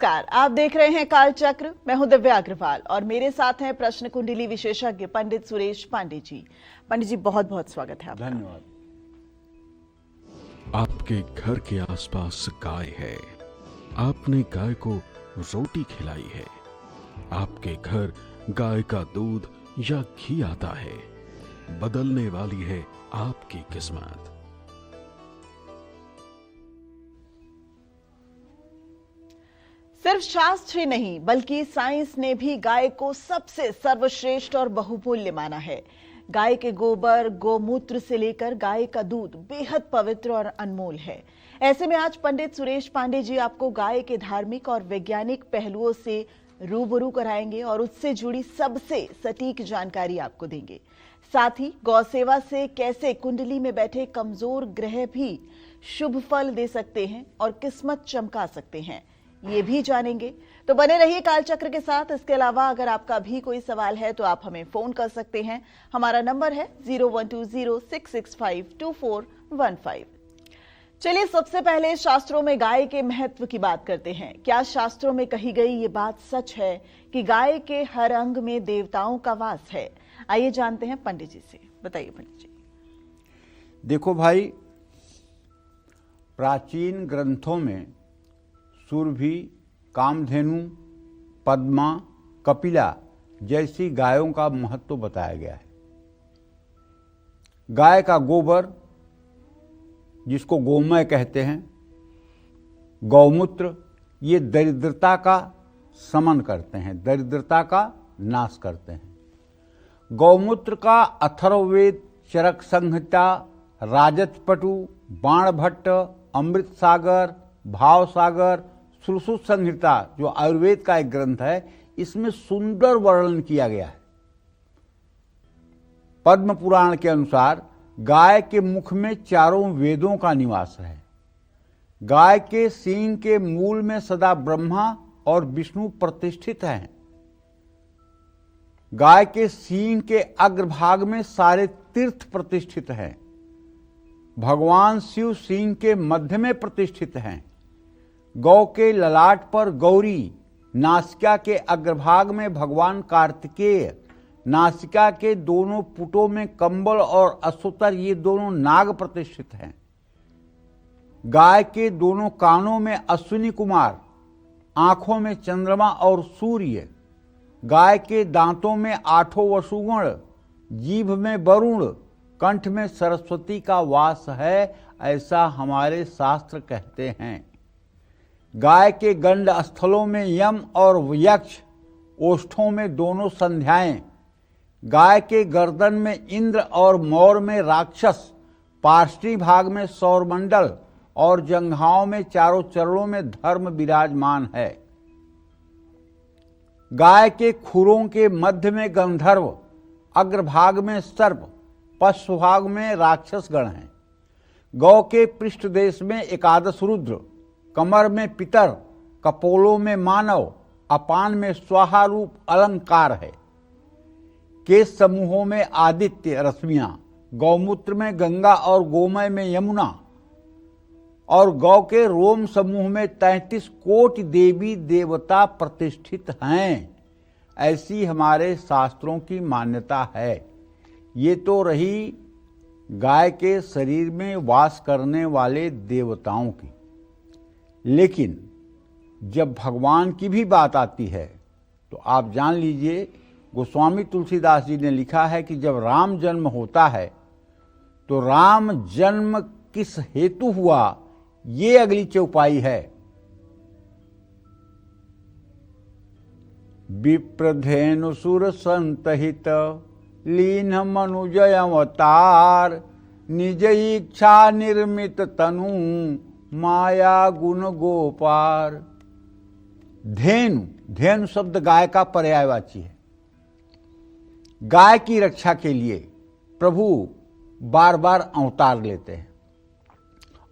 नमस्कार, आप देख रहे हैं काल चक्र। मैं हूं दिव्या अग्रवाल और मेरे साथ हैं प्रश्न कुंडली विशेषज्ञ पंडित सुरेश पांडे जी। पंडित जी, बहुत बहुत स्वागत है आपका। धन्यवाद। आपके घर के आसपास गाय है, आपने गाय को रोटी खिलाई है, आपके घर गाय का दूध या घी आता है, बदलने वाली है आपकी किस्मत। सिर्फ शास्त्र ही नहीं बल्कि साइंस ने भी गाय को सबसे सर्वश्रेष्ठ और बहुमूल्य माना है। गाय के गोबर, गोमूत्र से लेकर गाय का दूध बेहद पवित्र और अनमोल है। ऐसे में आज पंडित सुरेश पांडे जी आपको गाय के धार्मिक और वैज्ञानिक पहलुओं से रूबरू कराएंगे और उससे जुड़ी सबसे सटीक जानकारी आपको देंगे। साथ ही गौ सेवा से कैसे कुंडली में बैठे कमजोर ग्रह भी शुभ फल दे सकते हैं और किस्मत चमका सकते हैं, ये भी जानेंगे। तो बने रहिए कालचक्र के साथ। इसके अलावा अगर आपका भी कोई सवाल है तो आप हमें फोन कर सकते हैं। हमारा नंबर है 012066522415। चलिए सबसे पहले शास्त्रों में गाय के महत्व की बात करते हैं। क्या शास्त्रों में कही गई ये बात सच है कि गाय के हर अंग में देवताओं का वास है? आइए जानते हैं पंडित जी से। बताइए पंडित जी। देखो भाई, प्राचीन ग्रंथों में सुरभि, कामधेनु, पद्मा, कपिला जैसी गायों का महत्व बताया गया है। गाय का गोबर, जिसको गोमय कहते हैं, गौमूत्र, ये दरिद्रता का शमन करते हैं, दरिद्रता का नाश करते हैं। गौमूत्र का अथर्ववेद, चरक संहिता, राजतपटु, बाणभट्ट, अमृत सागर, भाव सागर, सुश्रुत संहिता जो आयुर्वेद का एक ग्रंथ है, इसमें सुंदर वर्णन किया गया है। पद्म पुराण के अनुसार गाय के मुख में चारों वेदों का निवास है। गाय के सींग के मूल में सदा ब्रह्मा और विष्णु प्रतिष्ठित हैं। गाय के सींग के अग्रभाग में सारे तीर्थ प्रतिष्ठित हैं। भगवान शिव सींग के मध्य में प्रतिष्ठित हैं। गौ के ललाट पर गौरी, नासिका के अग्रभाग में भगवान कार्तिकेय, नासिका के दोनों पुटों में कंबल और अश्वतर, ये दोनों नाग प्रतिष्ठित हैं। गाय के दोनों कानों में अश्विनी कुमार, आंखों में चंद्रमा और सूर्य, गाय के दांतों में आठों वसुगुण, जीभ में वरुण, कंठ में सरस्वती का वास है, ऐसा हमारे शास्त्र कहते हैं। गाय के गंड स्थलों में यम और यक्ष, ओष्ठों में दोनों संध्याएं, गाय के गर्दन में इंद्र और मौर में राक्षस, पार्श्वी भाग में सौरमंडल और जंघाओं में चारों चरणों में धर्म विराजमान है। गाय के खुरों के मध्य में गंधर्व, अग्रभाग में सर्प, पश्च भाग में राक्षस गण हैं। गौ के पृष्ठ देश में एकादश रुद्र, कमर में पितर, कपोलों में मानव, अपान में स्वाहा रूप अलंकार है। केश समूहों में आदित्य रश्मियां, गौमूत्र में गंगा और गोमय में यमुना, और गौ के रोम समूह में 33 कोटि देवी देवता प्रतिष्ठित हैं। ऐसी हमारे शास्त्रों की मान्यता है। ये तो रही गाय के शरीर में वास करने वाले देवताओं की, लेकिन जब भगवान की भी बात आती है तो आप जान लीजिए, गोस्वामी तुलसीदास जी ने लिखा है कि जब राम जन्म होता है तो राम जन्म किस हेतु हुआ, ये अगली चौपाई है। विप्रधेनु सुर संतहित, लीन मनुजय अवतार, निज इच्छा निर्मित तनु, माया गुण गोपार। धेनु, धेनु शब्द गाय का पर्यायवाची है। गाय की रक्षा के लिए प्रभु बार बार अवतार लेते हैं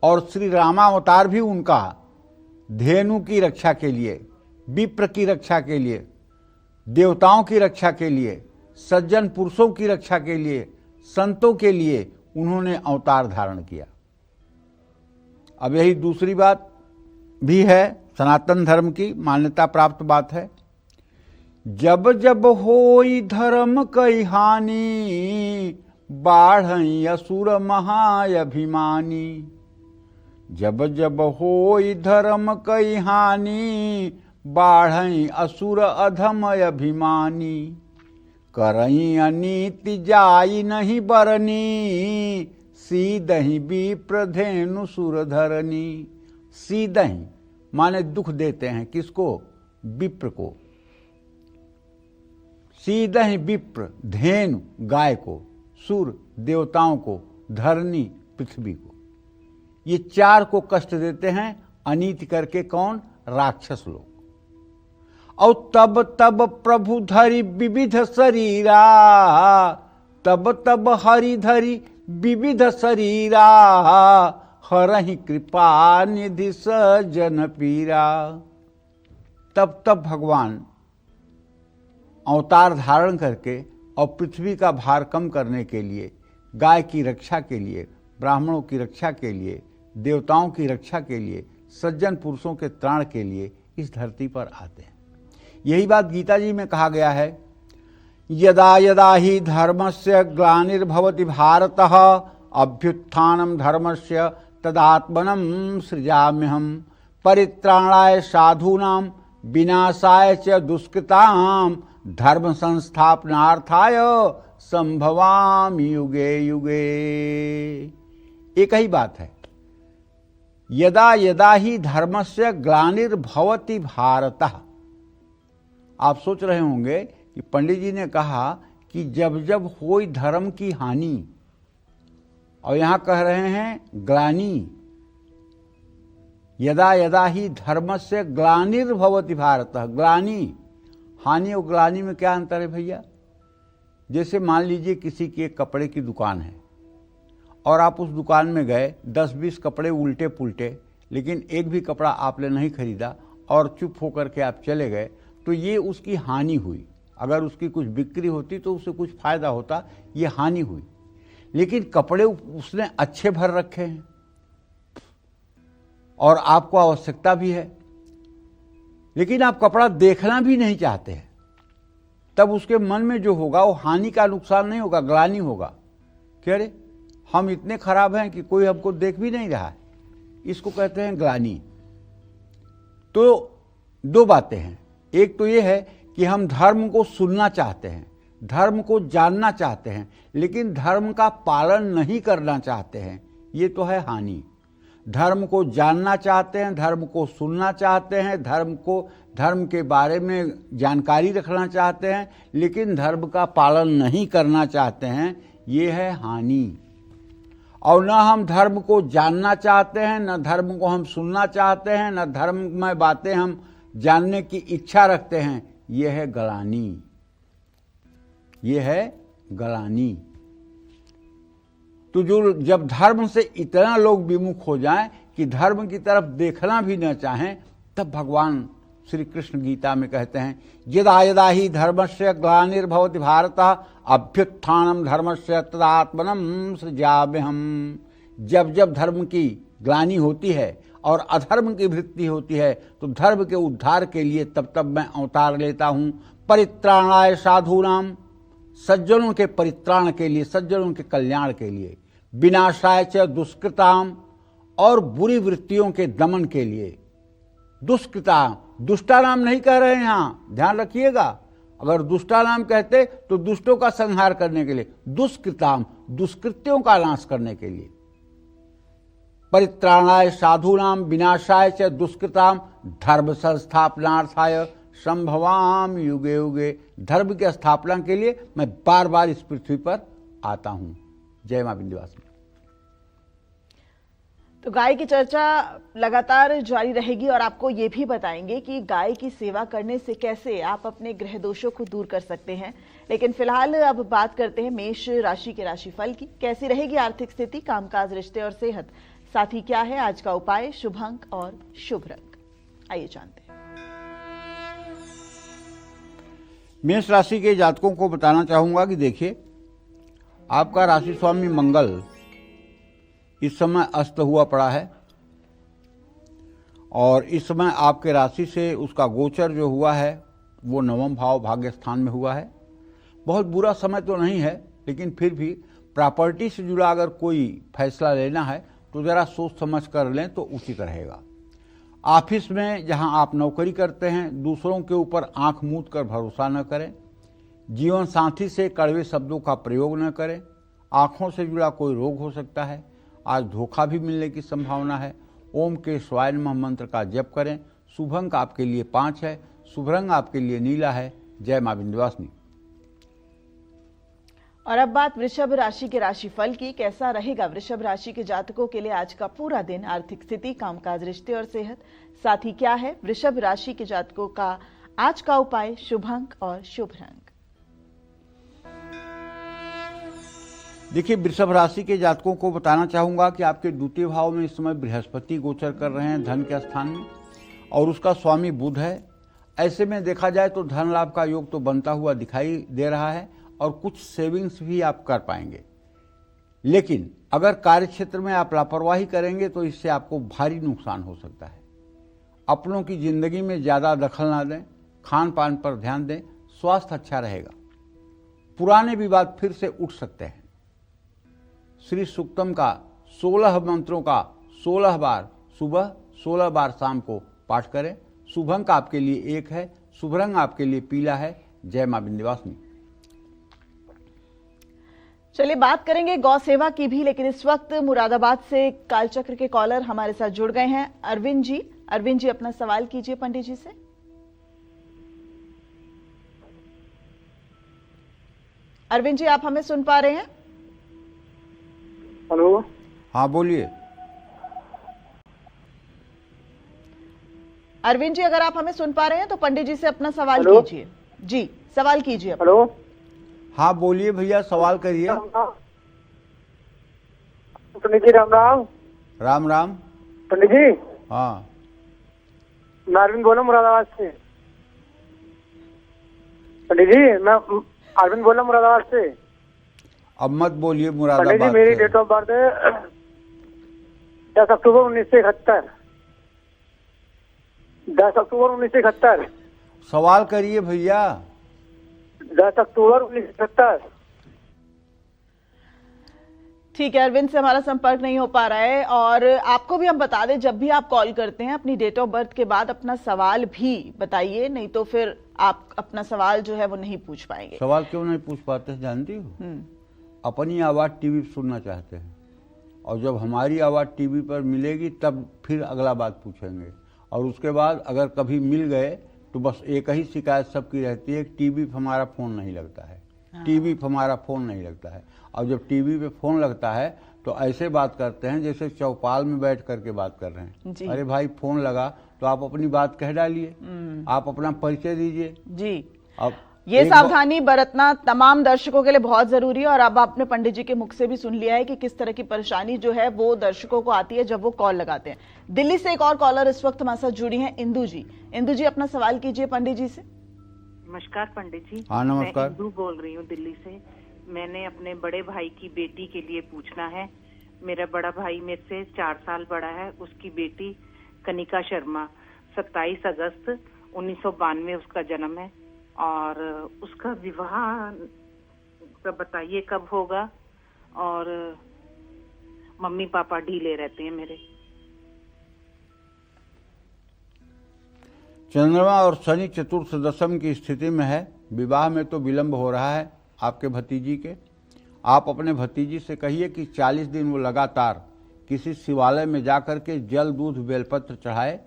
और श्री रामावतार भी उनका धेनु की रक्षा के लिए, विप्र की रक्षा के लिए, देवताओं की रक्षा के लिए, सज्जन पुरुषों की रक्षा के लिए, संतों के लिए उन्होंने अवतार धारण किया। अब यही दूसरी बात भी है सनातन धर्म की मान्यता प्राप्त बात है। जब जब होई धर्म कई हानि, बाढ़ई असुर महाअभिमानी। जब जब होई धर्म कई हानि, बाढ़ई असुर अधम अभिमानी। करई अनीति जाई नहीं बरनी, सीदहि विप्र धेनु सुर धरनी। सीदहि माने दुख देते हैं, किसको? विप्र को। सीदहि विप्र धेनु गाय को, सुर देवताओं को, धरनी पृथ्वी को। ये चार को कष्ट देते हैं अनीति करके। कौन? राक्षस लोग। और तब तब प्रभु धरि विविध शरीरा, तब तब हरि धरि विविध शरीरा। हरहि कृपा निधि सजन पीरा। तब तब भगवान अवतार धारण करके और पृथ्वी का भार कम करने के लिए, गाय की रक्षा के लिए, ब्राह्मणों की रक्षा के लिए, देवताओं की रक्षा के लिए, सज्जन पुरुषों के त्राण के लिए इस धरती पर आते हैं। यही बात गीता जी में कहा गया है, यदा यदा ही धर्मस्य ग्लानिर्भवति भारतः अभ्युत्थानं धर्मस्य तदात्मनं सृजाम्यहम् परित्राणाय साधूनां विनाशाय च दुष्कृतां धर्म संस्थापनार्थाय संभवामि युगे युगे। एक ही बात है, यदा यदा ही धर्मस्य ग्लानिर्भवति भारतः। आप सोच रहे होंगे कि पंडित जी ने कहा कि जब जब होई धर्म की हानि, और यहां कह रहे हैं ग्लानि। यदा यदा ही धर्मस्य ग्लानिर्भवति भारतः। ग्लानि, हानि और ग्लानि में क्या अंतर है भैया? जैसे मान लीजिए किसी की एक कपड़े की दुकान है और आप उस दुकान में गए, 10-20 कपड़े उल्टे पुल्टे, लेकिन एक भी कपड़ा आपने नहीं खरीदा और चुप होकर के आप चले गए, तो ये उसकी हानि हुई। अगर उसकी कुछ बिक्री होती तो उसे कुछ फायदा होता, ये हानि हुई। लेकिन कपड़े उसने अच्छे भर रखे हैं और आपको आवश्यकता भी है, लेकिन आप कपड़ा देखना भी नहीं चाहते हैं, तब उसके मन में जो होगा वो हानि का नुकसान नहीं होगा, ग्लानि होगा। कह रहे हम इतने खराब हैं कि कोई हमको देख भी नहीं रहा है, इसको कहते हैं ग्लानि। तो दो बातें हैं, एक तो ये है कि हम धर्म को सुनना चाहते हैं, धर्म को जानना चाहते हैं, लेकिन धर्म का पालन नहीं करना चाहते हैं, ये तो है हानि। धर्म को जानना चाहते हैं, धर्म को सुनना चाहते हैं, धर्म के बारे में जानकारी रखना चाहते हैं, लेकिन धर्म का पालन नहीं करना चाहते हैं, ये है हानि। और न हम धर्म को जानना चाहते हैं, न धर्म को हम सुनना चाहते हैं, न धर्म में बातें हम जानने की इच्छा रखते हैं, ये है ग्लानि। ये है ग्लानि। तो जो जब धर्म से इतना लोग विमुख हो जाएं कि धर्म की तरफ देखना भी न चाहें, तब भगवान श्री कृष्ण गीता में कहते हैं, यदा यदा ही धर्मस्य ग्लानिर्भवति भारतः अभ्युत्थानं धर्मस्य तदात्मनं सृजाम्यहम्। जब जब धर्म की ग्लानि होती है और अधर्म की वृद्धि होती है, तो धर्म के उद्धार के लिए तब तब मैं अवतार लेता हूं। परित्राणाय साधूनाम, सज्जनों के परित्राण के लिए, सज्जनों के कल्याण के लिए। विनाशाय च दुष्कृताम, और बुरी वृत्तियों के दमन के लिए। दुष्कृताम, दुष्टा नाम नहीं कह रहे हैं, यहां ध्यान रखिएगा। अगर दुष्टा नाम कहते तो दुष्टों का संहार करने के लिए, दुष्कृताम दुष्कृत्यों का नाश करने के लिए। परित्राणाय साधूनाम विनाशाय च दुष्कृताम धर्म संस्थापनार्थाय संभवाम युगे युगे। धर्म की स्थापना के लिए मैं बार बार इस पृथ्वी पर आता हूं। जय मां विंध्यवासिनी। तो गाय की चर्चा लगातार जारी रहेगी और आपको ये भी बताएंगे कि गाय की सेवा करने से कैसे आप अपने ग्रह दोषों को दूर कर सकते हैं। लेकिन फिलहाल अब बात करते हैं मेष राशि के राशिफल की। कैसी रहेगी आर्थिक स्थिति, कामकाज, रिश्ते और सेहत, साथ ही क्या है आज का उपाय, शुभ अंक और शुभ रंग, आइए जानते हैं। मेष राशि के जातकों को बताना चाहूंगा कि देखिए, आपका राशि स्वामी मंगल इस समय अस्त हुआ पड़ा है और इस समय आपके राशि से उसका गोचर जो हुआ है वो नवम भाव भाग्य स्थान में हुआ है। बहुत बुरा समय तो नहीं है, लेकिन फिर भी प्रॉपर्टी से जुड़ा अगर कोई फैसला लेना है तो ज़रा सोच समझ कर लें तो उचित रहेगा। ऑफिस में जहां आप नौकरी करते हैं, दूसरों के ऊपर आंख मूंद कर भरोसा न करें। जीवन साथी से कड़वे शब्दों का प्रयोग न करें। आँखों से जुड़ा कोई रोग हो सकता है। आज धोखा भी मिलने की संभावना है। ओम के शिवाय नमः मंत्र का जप करें। शुभ अंक आपके लिए 5 है। शुभ रंग आपके लिए नीला है। जय मां विंध्यवासिनी। और अब बात वृषभ राशि के राशिफल की। कैसा रहेगा वृषभ राशि के जातकों के लिए आज का पूरा दिन? आर्थिक स्थिति, कामकाज, रिश्ते और सेहत, साथ ही क्या है वृषभ राशि के जातकों का आज का उपाय, शुभ अंक और शुभ रंग? देखिए, वृषभ राशि के जातकों को बताना चाहूंगा कि आपके द्वितीय भाव में इस समय बृहस्पति गोचर कर रहे हैं धन के स्थान में, और उसका स्वामी बुध है। ऐसे में देखा जाए तो धन लाभ का योग तो बनता हुआ दिखाई दे रहा है और कुछ सेविंग्स भी आप कर पाएंगे। लेकिन अगर कार्य क्षेत्र में आप लापरवाही करेंगे तो इससे आपको भारी नुकसान हो सकता है। अपनों की जिंदगी में ज्यादा दखल ना दें, खान पान पर ध्यान दें, स्वास्थ्य अच्छा रहेगा। पुराने विवाद फिर से उठ सकते हैं। श्री सूक्तम का 16 मंत्रों का 16 बार सुबह, 16 बार शाम को पाठ करें। शुभ अंक आपके लिए 1 है। शुभ रंग आपके लिए पीला है। जय मां विंध्यवासिनी। चलिए बात करेंगे गौ सेवा की भी, लेकिन इस वक्त मुरादाबाद से कालचक्र के कॉलर हमारे साथ जुड़ गए हैं। अरविंद जी, अरविंद जी अपना सवाल कीजिए पंडित जी से। अरविंद जी, आप हमें सुन पा रहे हैं? हेलो। हाँ बोलिए। अरविंद जी, अगर आप हमें सुन पा रहे हैं तो पंडित जी से अपना सवाल हेलो? कीजिए। जी, सवाल कीजिए। हेलो। हाँ बोलिए भैया, सवाल करिए। पंडित जी राम राम। राम राम। पंडित जी, हाँ मैं अरविंद बोला मुरादाबाद से। पंडित जी, मैं अरविंद बोला मुरादाबाद से। अब मत बोलिए पंडित मुरादाबाद जी, मेरी से। डेट ऑफ बर्थ है 10 अक्टूबर 1971। 10 अक्टूबर 1971। सवाल करिए भैया। 10 अक्टूबर 1970। ठीक है, अरविंद से हमारा संपर्क नहीं हो पा रहा है। और आपको भी हम बता दें, जब भी आप कॉल करते हैं अपनी डेट ऑफ बर्थ के बाद अपना सवाल भी बताइए, नहीं तो फिर आप अपना सवाल जो है वो नहीं पूछ पाएंगे। सवाल क्यों नहीं पूछ पाते हैं जानती हो? अपनी आवाज़ टीवी पर सुनना चाहते हैं, और जब हमारी आवाज़ टीवी पर मिलेगी तब फिर अगला बात पूछेंगे। और उसके बाद अगर कभी मिल गए तो बस एक ही शिकायत सबकी रहती है, टीवी पर हमारा फ़ोन नहीं लगता है। टीवी पर हमारा फ़ोन नहीं लगता है। और जब टीवी पे फ़ोन लगता है तो ऐसे बात करते हैं जैसे चौपाल में बैठ करके बात कर रहे हैं। अरे भाई, फ़ोन लगा तो आप अपनी बात कह डालिए, आप अपना परिचय दीजिए। जी, अब ये सावधानी बरतना तमाम दर्शकों के लिए बहुत जरूरी है। और अब आपने पंडित जी के मुख से भी सुन लिया है कि किस तरह की परेशानी जो है वो दर्शकों को आती है जब वो कॉल लगाते हैं। दिल्ली से एक और कॉलर इस वक्त हमारे साथ जुड़ी हैं, इंदू जी। इंदू जी, अपना सवाल कीजिए पंडित जी से। नमस्कार पंडित जी। हाँ नमस्कार। मैं इंदू बोल रही हूँ दिल्ली से। मैंने अपने बड़े भाई की बेटी के लिए पूछना है। मेरा बड़ा भाई मेरे से 4 साल बड़ा है। उसकी बेटी कनिका शर्मा, 27 अगस्त 1992 उसका जन्म है। और उसका विवाह का बताइए कब होगा। और मम्मी पापा ढीले रहते हैं मेरे। चंद्रमा और शनि चतुर्थ दशम की स्थिति में है। विवाह में तो विलंब हो रहा है आपके भतीजी के। आप अपने भतीजी से कहिए कि 40 दिन वो लगातार किसी शिवालय में जाकर के जल, दूध, बेलपत्र चढ़ाए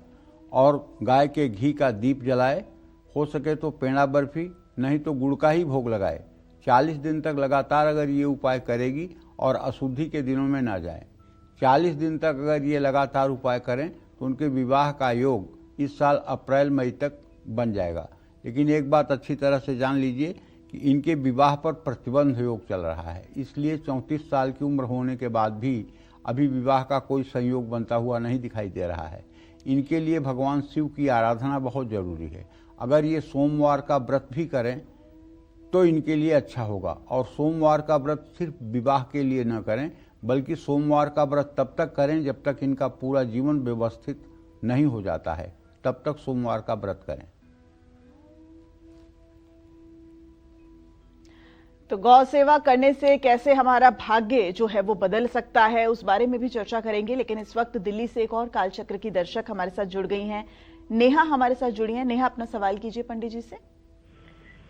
और गाय के घी का दीप जलाए। हो सके तो पेड़ा बर्फी, नहीं तो गुड़ का ही भोग लगाए। 40 दिन तक लगातार अगर ये उपाय करेगी और अशुद्धि के दिनों में ना जाए, 40 दिन तक अगर ये लगातार उपाय करें तो उनके विवाह का योग इस साल अप्रैल मई तक बन जाएगा। लेकिन एक बात अच्छी तरह से जान लीजिए कि इनके विवाह पर प्रतिबंध योग चल रहा है, इसलिए 34 साल की उम्र होने के बाद भी अभी विवाह का कोई संयोग बनता हुआ नहीं दिखाई दे रहा है। इनके लिए भगवान शिव की आराधना बहुत जरूरी है। अगर ये सोमवार का व्रत भी करें तो इनके लिए अच्छा होगा। और सोमवार का व्रत सिर्फ विवाह के लिए न करें, बल्कि सोमवार का व्रत तब तक करें जब तक इनका पूरा जीवन व्यवस्थित नहीं हो जाता है, तब तक सोमवार का व्रत करें। तो गौ सेवा करने से कैसे हमारा भाग्य जो है वो बदल सकता है, उस बारे में भी चर्चा करेंगे। लेकिन इस वक्त दिल्ली से एक और कालचक्र की दर्शक हमारे साथ जुड़ गई हैं। नेहा हमारे साथ जुड़ी हैं। नेहा, अपना सवाल कीजिए पंडित जी से।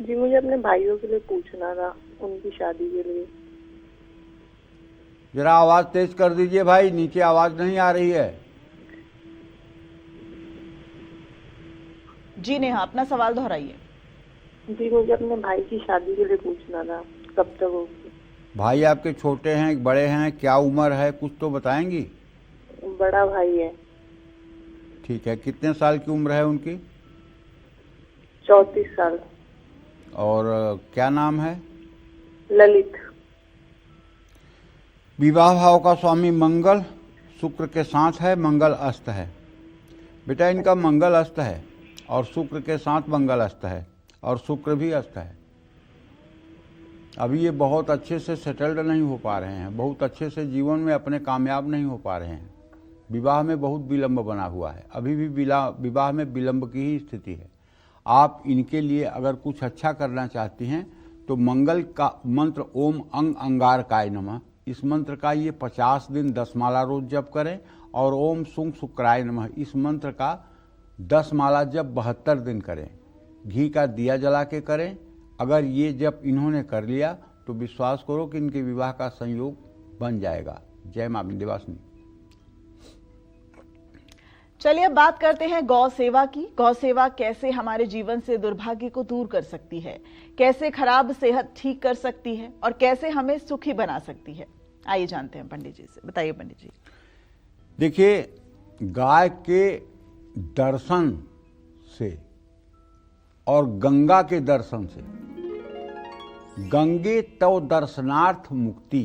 जी, मुझे अपने भाइयों के लिए पूछना था, उनकी शादी के लिए। जरा आवाज तेज कर दीजिए भाई, नीचे आवाज नहीं आ रही है। जी नेहा, अपना सवाल दोहराइए। जी, मुझे अपने भाई की शादी के लिए पूछना था, कब तक होगी? भाई आपके छोटे हैं, बड़े हैं, क्या उम्र है, कुछ तो बताएंगी? बड़ा भाई है। ठीक है, कितने साल की उम्र है उनकी? 34 साल। और क्या नाम है? ललित। विवाह भाव का स्वामी मंगल शुक्र के साथ है, मंगल अस्त है। बेटा इनका मंगल अस्त है और शुक्र के साथ मंगल अस्त है और शुक्र भी अस्त है। अभी ये बहुत अच्छे से सेटल्ड नहीं हो पा रहे हैं, बहुत अच्छे से जीवन में अपने कामयाब नहीं हो पा रहे हैं। विवाह में बहुत विलंब बना हुआ है, अभी भी विवाह में विलंब की ही स्थिति है। आप इनके लिए अगर कुछ अच्छा करना चाहती हैं तो मंगल का मंत्र ओम अंग अंगारकाय नमः, इस मंत्र का ये 50 दिन 10 माला रोज जप करें। और ओम सुंग शुक्राय नमः, इस मंत्र का 10 माला जप 72 दिन करें। घी का दिया जला के करें। अगर ये जप इन्होंने कर लिया तो विश्वास करो कि इनके विवाह का संयोग बन जाएगा। जय मां विंध्यवासिनी। चलिए अब बात करते हैं गौ सेवा की। गौ सेवा कैसे हमारे जीवन से दुर्भाग्य को दूर कर सकती है, कैसे खराब सेहत ठीक कर सकती है और कैसे हमें सुखी बना सकती है, आइए जानते हैं पंडित जी से। बताइए पंडित जी। देखिए, गाय के दर्शन से और गंगा के दर्शन से, गंगे तव दर्शनार्थ मुक्ति,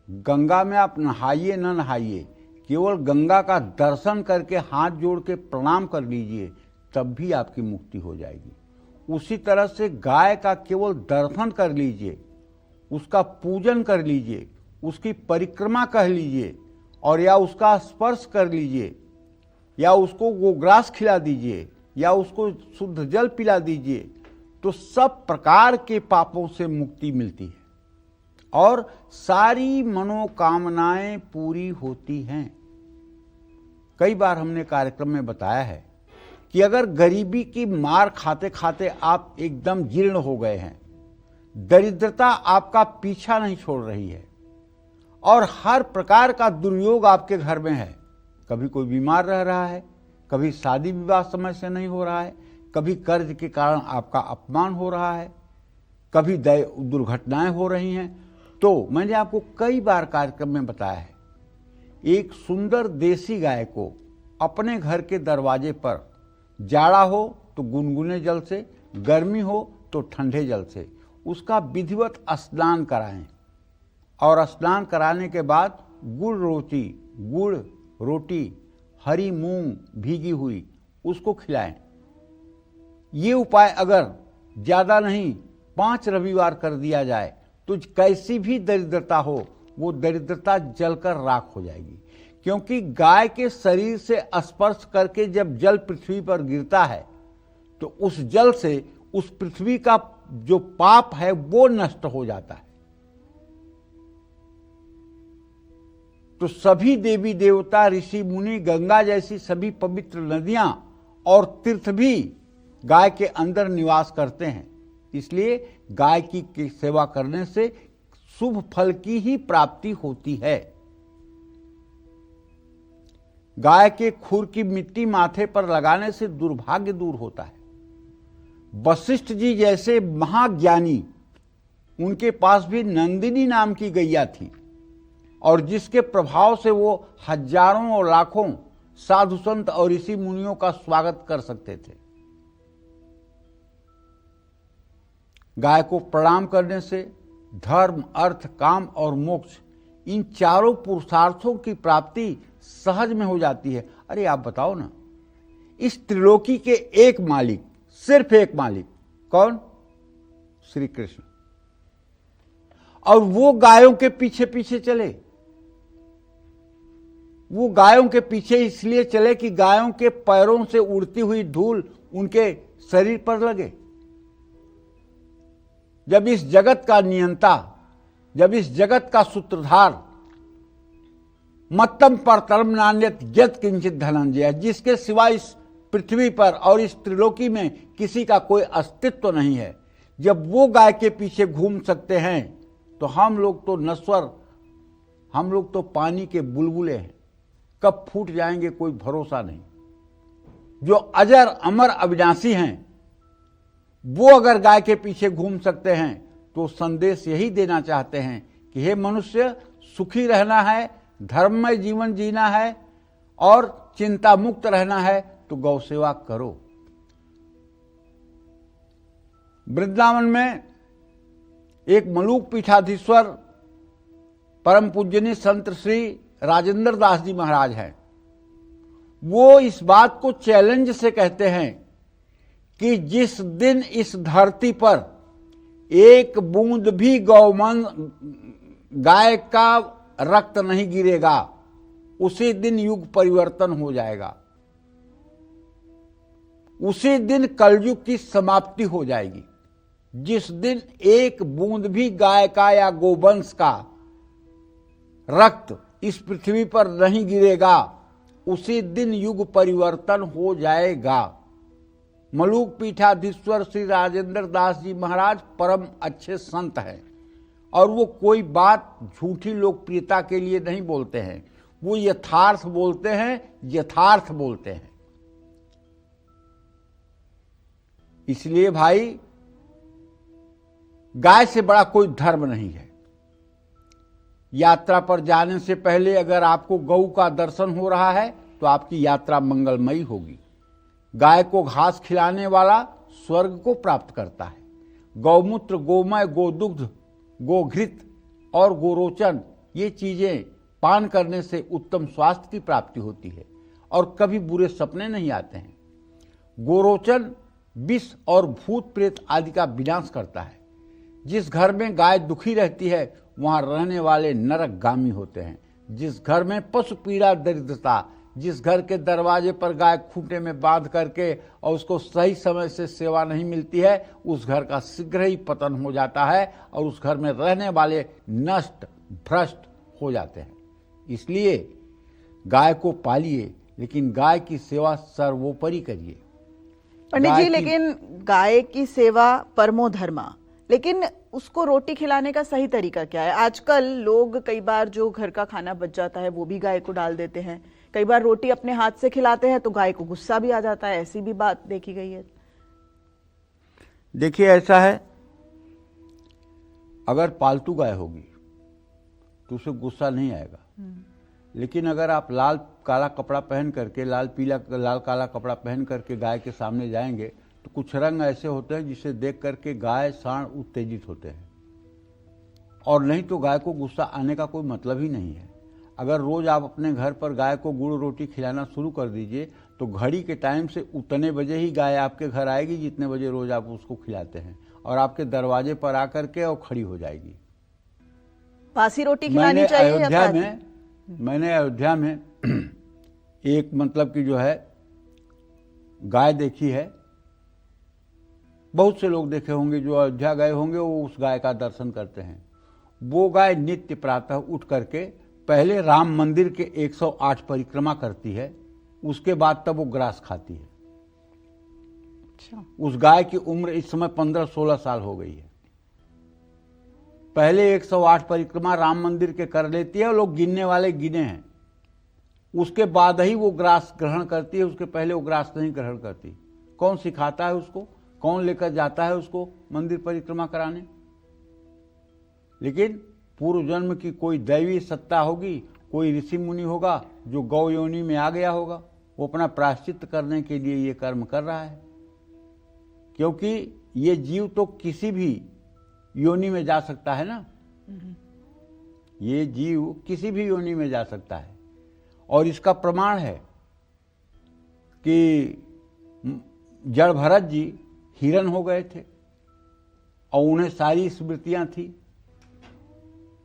गंगा में आप नहाइए न नहाइए, केवल गंगा का दर्शन करके हाथ जोड़ के प्रणाम कर लीजिए, तब भी आपकी मुक्ति हो जाएगी। उसी तरह से गाय का केवल दर्शन कर लीजिए, उसका पूजन कर लीजिए, उसकी परिक्रमा कर लीजिए और या उसका स्पर्श कर लीजिए या उसको गोग्रास खिला दीजिए या उसको शुद्ध जल पिला दीजिए, तो सब प्रकार के पापों से मुक्ति मिलती है और सारी मनोकामनाएं पूरी होती हैं। कई बार हमने कार्यक्रम में बताया है कि अगर गरीबी की मार खाते खाते आप एकदम जीर्ण हो गए हैं, दरिद्रता आपका पीछा नहीं छोड़ रही है और हर प्रकार का दुर्योग आपके घर में है, कभी कोई बीमार रह रहा है, कभी शादी विवाह समय से नहीं हो रहा है, कभी कर्ज के कारण आपका अपमान हो रहा है, कभी दुर्घटनाएं हो रही हैं, तो मैंने आपको कई बार कार्यक्रम में बताया है, एक सुंदर देसी गाय को अपने घर के दरवाजे पर जाड़ा हो तो गुनगुने जल से, गर्मी हो तो ठंडे जल से उसका विधिवत स्नान कराएं और स्नान कराने के बाद गुड़ रोटी हरी मूंग भीगी हुई उसको खिलाएं। ये उपाय अगर ज़्यादा नहीं 5 रविवार कर दिया जाए तो कैसी भी दरिद्रता हो वो दरिद्रता जलकर राख हो जाएगी। क्योंकि गाय के शरीर से स्पर्श करके जब जल पृथ्वी पर गिरता है तो उस जल से उस पृथ्वी का जो पाप है वो नष्ट हो जाता है। तो सभी देवी देवता, ऋषि मुनि, गंगा जैसी सभी पवित्र नदियां और तीर्थ भी गाय के अंदर निवास करते हैं। इसलिए गाय की सेवा करने से शुभ फल की ही प्राप्ति होती है। गाय के खुर की मिट्टी माथे पर लगाने से दुर्भाग्य दूर होता है। वशिष्ठ जी जैसे महाज्ञानी, उनके पास भी नंदिनी नाम की गैया थी और जिसके प्रभाव से वो हजारों और लाखों साधु संत और ऋषि मुनियों का स्वागत कर सकते थे। गाय को प्रणाम करने से धर्म, अर्थ, काम और मोक्ष, इन चारों पुरुषार्थों की प्राप्ति सहज में हो जाती है। अरे आप बताओ ना, इस त्रिलोकी के एक मालिक, सिर्फ एक मालिक, कौन? श्री कृष्ण, और वो गायों के पीछे पीछे चले। वो गायों के पीछे इसलिए चले कि गायों के पैरों से उड़ती हुई धूल उनके शरीर पर लगे। जब इस जगत का नियंता, जब इस जगत का सूत्रधार मत्तम परतरम नान्यत यत् किंचित धनंजय, जिसके सिवा इस पृथ्वी पर और इस त्रिलोकी में किसी का कोई अस्तित्व नहीं है, जब वो गाय के पीछे घूम सकते हैं तो हम लोग तो नश्वर, हम लोग तो पानी के बुलबुले हैं, कब फूट जाएंगे कोई भरोसा नहीं। जो अजर अमर अविनाशी हैं वो अगर गाय के पीछे घूम सकते हैं तो संदेश यही देना चाहते हैं कि हे मनुष्य, सुखी रहना है, धर्ममय जीवन जीना है और चिंता मुक्त रहना है तो गौ सेवा करो। वृंदावन में एक मलूक पीठाधीश्वर परम पूजनीय संत श्री राजेंद्र दास जी महाराज हैं। वो इस बात को चैलेंज से कहते हैं कि जिस दिन इस धरती पर एक बूंद भी गाय का रक्त नहीं गिरेगा, उसी दिन युग परिवर्तन हो जाएगा, उसी दिन कलयुग की समाप्ति हो जाएगी। जिस दिन एक बूंद भी गाय का या गोवंश का रक्त इस पृथ्वी पर नहीं गिरेगा, उसी दिन युग परिवर्तन हो जाएगा। मलूक पीठाधीश्वर श्री राजेंद्र दास जी महाराज परम अच्छे संत हैं और वो कोई बात झूठी लोकप्रियता के लिए नहीं बोलते हैं, वो यथार्थ बोलते हैं, यथार्थ बोलते हैं। इसलिए भाई, गाय से बड़ा कोई धर्म नहीं है। यात्रा पर जाने से पहले अगर आपको गौ का दर्शन हो रहा है तो आपकी यात्रा मंगलमयी होगी। गाय को घास खिलाने वाला स्वर्ग को प्राप्त करता है। गौमूत्र, गोमय, गोदुग्ध, गोघृत और गोरोचन, ये चीजें पान करने से उत्तम स्वास्थ्य की प्राप्ति होती है और कभी बुरे सपने नहीं आते हैं। गोरोचन विष और भूत प्रेत आदि का विनाश करता है। जिस घर में गाय दुखी रहती है वहां रहने वाले नरकगामी होते हैं। जिस घर में पशु पीड़ा, दरिद्रता, जिस घर के दरवाजे पर गाय खूंटे में बांध करके और उसको सही समय से सेवा नहीं मिलती है, उस घर का शीघ्र ही पतन हो जाता है और उस घर में रहने वाले नष्ट भ्रष्ट हो जाते हैं। इसलिए गाय को पालिए, लेकिन गाय की सेवा सर्वोपरि करिए। पंडित जी, लेकिन गाय की सेवा परमो धर्मा, लेकिन उसको रोटी खिलाने का सही तरीका क्या है? आजकल लोग कई बार जो घर का खाना बच जाता है वो भी गाय को डाल देते हैं, कई बार रोटी अपने हाथ से खिलाते हैं तो गाय को गुस्सा भी आ जाता है, ऐसी भी बात देखी गई है। देखिए, ऐसा है, अगर पालतू गाय होगी तो उसे गुस्सा नहीं आएगा, लेकिन अगर आप लाल काला कपड़ा पहन करके, लाल काला कपड़ा पहन करके गाय के सामने जाएंगे तो कुछ रंग ऐसे होते हैं जिसे देख करके गाय सांड उत्तेजित होते हैं, और नहीं तो गाय को गुस्सा आने का कोई मतलब ही नहीं है। अगर रोज आप अपने घर पर गाय को गुड़ रोटी खिलाना शुरू कर दीजिए तो घड़ी के टाइम से उतने बजे ही गाय आपके घर आएगी जितने बजे रोज आप उसको खिलाते हैं, और आपके दरवाजे पर आकर के और खड़ी हो जाएगी। बासी रोटी खिलानी चाहिए या ताजी? मैंने अयोध्या में एक मतलब की जो है गाय देखी है। बहुत से लोग देखे होंगे जो अयोध्या गए होंगे, वो उस गाय का दर्शन करते हैं। वो गाय नित्य प्रातः उठ करके पहले राम मंदिर के 108 परिक्रमा करती है, उसके बाद तब वो ग्रास खाती है। अच्छा। उस गाय की उम्र इस समय 15-16 साल हो गई है। पहले 108 परिक्रमा राम मंदिर के कर लेती है, लोग गिनने वाले गिने हैं, उसके बाद ही वो ग्रास ग्रहण करती है, उसके पहले वो ग्रास नहीं ग्रहण करती। कौन सिखाता है उसको? कौन लेकर जाता है उसको मंदिर परिक्रमा कराने? लेकिन पूर्व जन्म की कोई दैवी सत्ता होगी, कोई ऋषि मुनि होगा जो गौ योनि में आ गया होगा, वो अपना प्रायश्चित करने के लिए ये कर्म कर रहा है। क्योंकि ये जीव तो किसी भी योनि में जा सकता है ना, ये जीव किसी भी योनि में जा सकता है, और इसका प्रमाण है कि जड़ भरत जी हिरण हो गए थे और उन्हें सारी स्मृतियां थी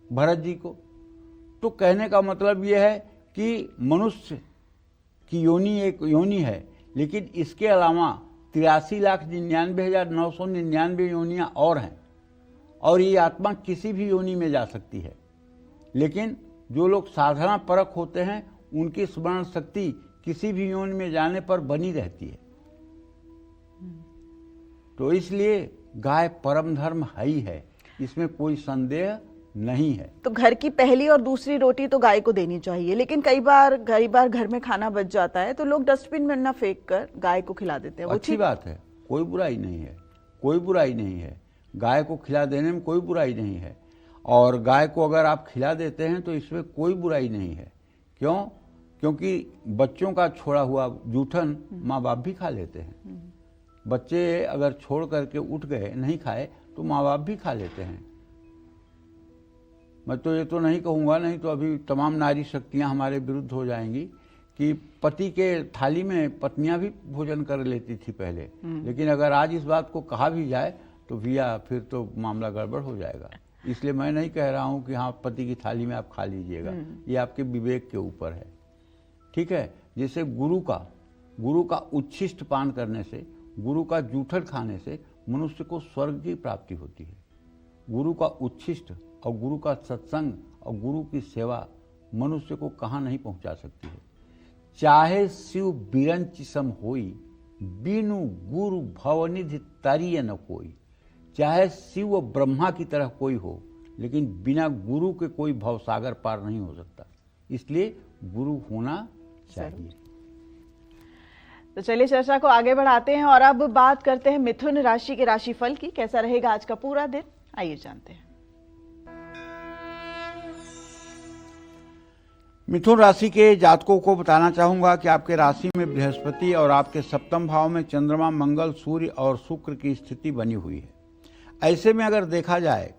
भरत जी को। तो कहने का मतलब यह है कि मनुष्य की योनि एक योनि है, लेकिन इसके अलावा 83,99,999 योनियां और हैं, और ये आत्मा किसी भी योनि में जा सकती है। लेकिन जो लोग साधना परक होते हैं उनकी स्मरण शक्ति किसी भी योनि में जाने पर बनी रहती है। तो इसलिए गाय परम धर्म है ही है, इसमें कोई संदेह नहीं है। तो घर की पहली और दूसरी रोटी तो गाय को देनी चाहिए, लेकिन कई बार घर में खाना बच जाता है तो लोग डस्टबिन में न फेंक कर गाय को खिला देते हैं। वो अच्छी बात है, कोई बुराई नहीं है, कोई बुराई नहीं है। गाय को खिला देने में कोई बुराई नहीं है, और गाय को अगर आप खिला देते हैं तो इसमें कोई बुराई नहीं है। क्यों? क्योंकि बच्चों का छोड़ा हुआ जूठन माँ बाप भी खा लेते हैं। बच्चे अगर छोड़ करके उठ गए, नहीं खाए, तो माँ बाप भी खा लेते हैं। मैं तो ये तो नहीं कहूँगा, नहीं तो अभी तमाम नारी शक्तियाँ हमारे विरुद्ध हो जाएंगी कि पति के थाली में पत्नियां भी भोजन कर लेती थी पहले। लेकिन अगर आज इस बात को कहा भी जाए तो भैया फिर तो मामला गड़बड़ हो जाएगा। इसलिए मैं नहीं कह रहा हूं कि हाँ पति की थाली में आप खा लीजिएगा, ये आपके विवेक के ऊपर है। ठीक है, जैसे गुरु का उच्छिष्ट पान करने से, गुरु का जूठन खाने से मनुष्य को स्वर्ग की प्राप्ति होती है। गुरु का उच्छिष्ट और गुरु का सत्संग और गुरु की सेवा मनुष्य को कहाँ नहीं पहुंचा सकती है। चाहे शिव बिरंच सम होई, बीनु गुरु भवनिधि तरिय न कोई। चाहे शिव व ब्रह्मा की तरह कोई हो, लेकिन बिना गुरु के कोई भवसागर पार नहीं हो सकता। इसलिए गुरु होना चाहिए। तो चलिए चर्चा को आगे बढ़ाते हैं और अब बात करते हैं मिथुन राशि के राशिफल की। कैसा रहेगा आज का पूरा दिन, आइए जानते हैं। मिथुन राशि के जातकों को बताना चाहूंगा कि आपके राशि में बृहस्पति और आपके सप्तम भाव में चंद्रमा, मंगल, सूर्य और शुक्र की स्थिति बनी हुई है। ऐसे में अगर देखा जाए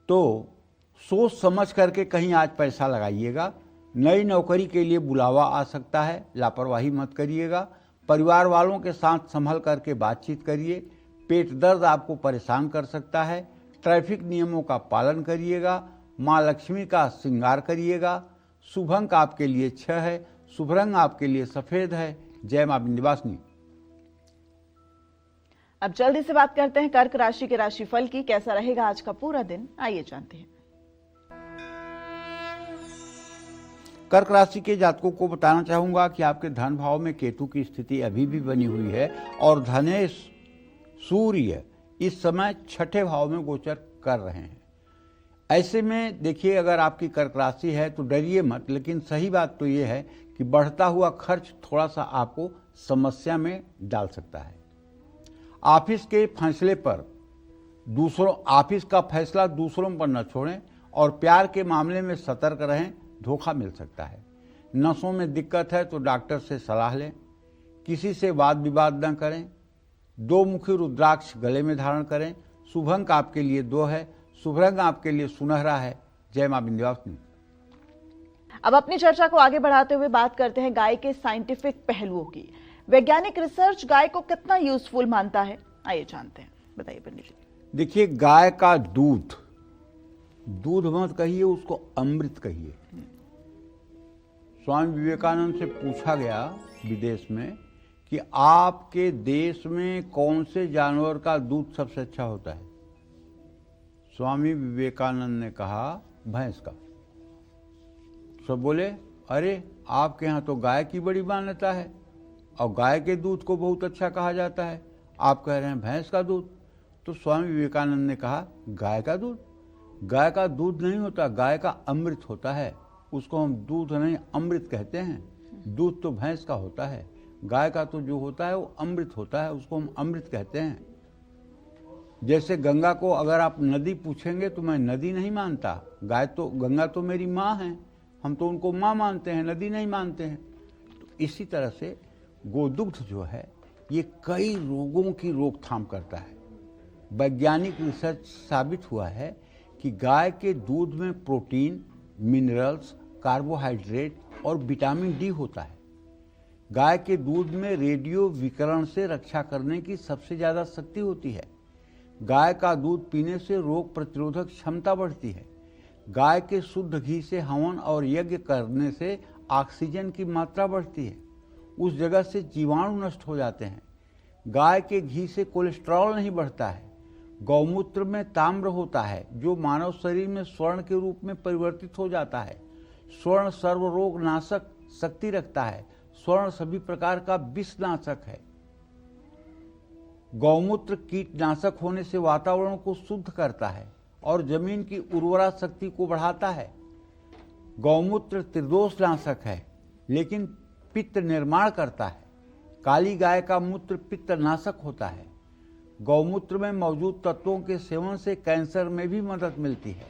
तो सोच समझ करके कहीं आज पैसा लगाइएगा। नई नौकरी के लिए बुलावा आ सकता है, लापरवाही मत करिएगा। परिवार वालों के साथ संभल करके बातचीत करिए। पेट दर्द आपको परेशान कर सकता है। ट्रैफिक नियमों का पालन करिएगा। माँ लक्ष्मी का श्रृंगार करिएगा। शुभ अंक आपके लिए 6 है। शुभ रंग आपके लिए सफेद है। जय मां विंध्यवासिनी। अब जल्दी से बात करते हैं कर्क राशि के राशिफल की। कैसा रहेगा आज का पूरा दिन, आइए जानते हैं। कर्क राशि के जातकों को बताना चाहूंगा कि आपके धन भाव में केतु की स्थिति अभी भी बनी हुई है और धनेश सूर्य इस समय छठे भाव में गोचर कर रहे हैं। ऐसे में देखिए, अगर आपकी कर्क राशि है तो डरिए मत, लेकिन सही बात तो ये है कि बढ़ता हुआ खर्च थोड़ा सा आपको समस्या में डाल सकता है। ऑफिस के फैसले पर ऑफिस का फैसला दूसरों पर न छोड़ें और प्यार के मामले में सतर्क रहें, धोखा मिल सकता है। नसों में दिक्कत है तो डॉक्टर से सलाह लें। किसी से वाद विवाद न करें। 2 मुखी रुद्राक्ष गले में धारण करें। शुभ अंक आपके लिए 2 है। शुभ रंग आपके लिए सुनहरा है। जय मां विंध्यवासिनी। अब अपनी चर्चा को आगे बढ़ाते हुए बात करते हैं गाय के साइंटिफिक पहलुओं की। वैज्ञानिक रिसर्च गाय को कितना यूजफुल मानता है, आइए जानते हैं। बताइए पंडित जी। देखिए, गाय का दूध मत कहिए, उसको अमृत कहिए। स्वामी विवेकानंद से पूछा गया विदेश में कि आपके देश में कौन से जानवर का दूध सबसे अच्छा होता है। स्वामी विवेकानंद ने कहा भैंस का। सब बोले अरे आपके यहाँ तो गाय की बड़ी मान्यता है और गाय के दूध को बहुत अच्छा कहा जाता है, आप कह रहे हैं भैंस का दूध। तो स्वामी विवेकानंद ने कहा गाय का दूध नहीं होता, गाय का अमृत होता है। उसको हम दूध नहीं अमृत कहते हैं। दूध तो भैंस का होता है, गाय का तो जो होता है वो अमृत होता है, उसको हम अमृत कहते हैं। जैसे गंगा को अगर आप नदी पूछेंगे तो मैं नदी नहीं मानता, गंगा तो मेरी माँ है, हम तो उनको माँ मानते हैं, नदी नहीं मानते हैं। तो इसी तरह से गोदुग्ध जो है ये कई रोगों की रोकथाम करता है। वैज्ञानिक रिसर्च साबित हुआ है कि गाय के दूध में प्रोटीन, मिनरल्स, कार्बोहाइड्रेट और विटामिन डी होता है। गाय के दूध में रेडियो विकिरण से रक्षा करने की सबसे ज़्यादा शक्ति होती है। गाय का दूध पीने से रोग प्रतिरोधक क्षमता बढ़ती है। गाय के शुद्ध घी से हवन और यज्ञ करने से ऑक्सीजन की मात्रा बढ़ती है, उस जगह से जीवाणु नष्ट हो जाते हैं। गाय के घी से कोलेस्ट्रॉल नहीं बढ़ता है। गौमूत्र में ताम्र होता है जो मानव शरीर में स्वर्ण के रूप में परिवर्तित हो जाता है। स्वर्ण सर्वरोग नाशक शक्ति रखता है। स्वर्ण सभी प्रकार का विषनाशक है। गौमूत्र कीटनाशक होने से वातावरण को शुद्ध करता है और जमीन की उर्वरा शक्ति को बढ़ाता है। गौमूत्र त्रिदोष नाशक है लेकिन पित्त निर्माण करता है। काली गाय का मूत्र पित्त नाशक होता है। गौमूत्र में मौजूद तत्वों के सेवन से कैंसर में भी मदद मिलती है।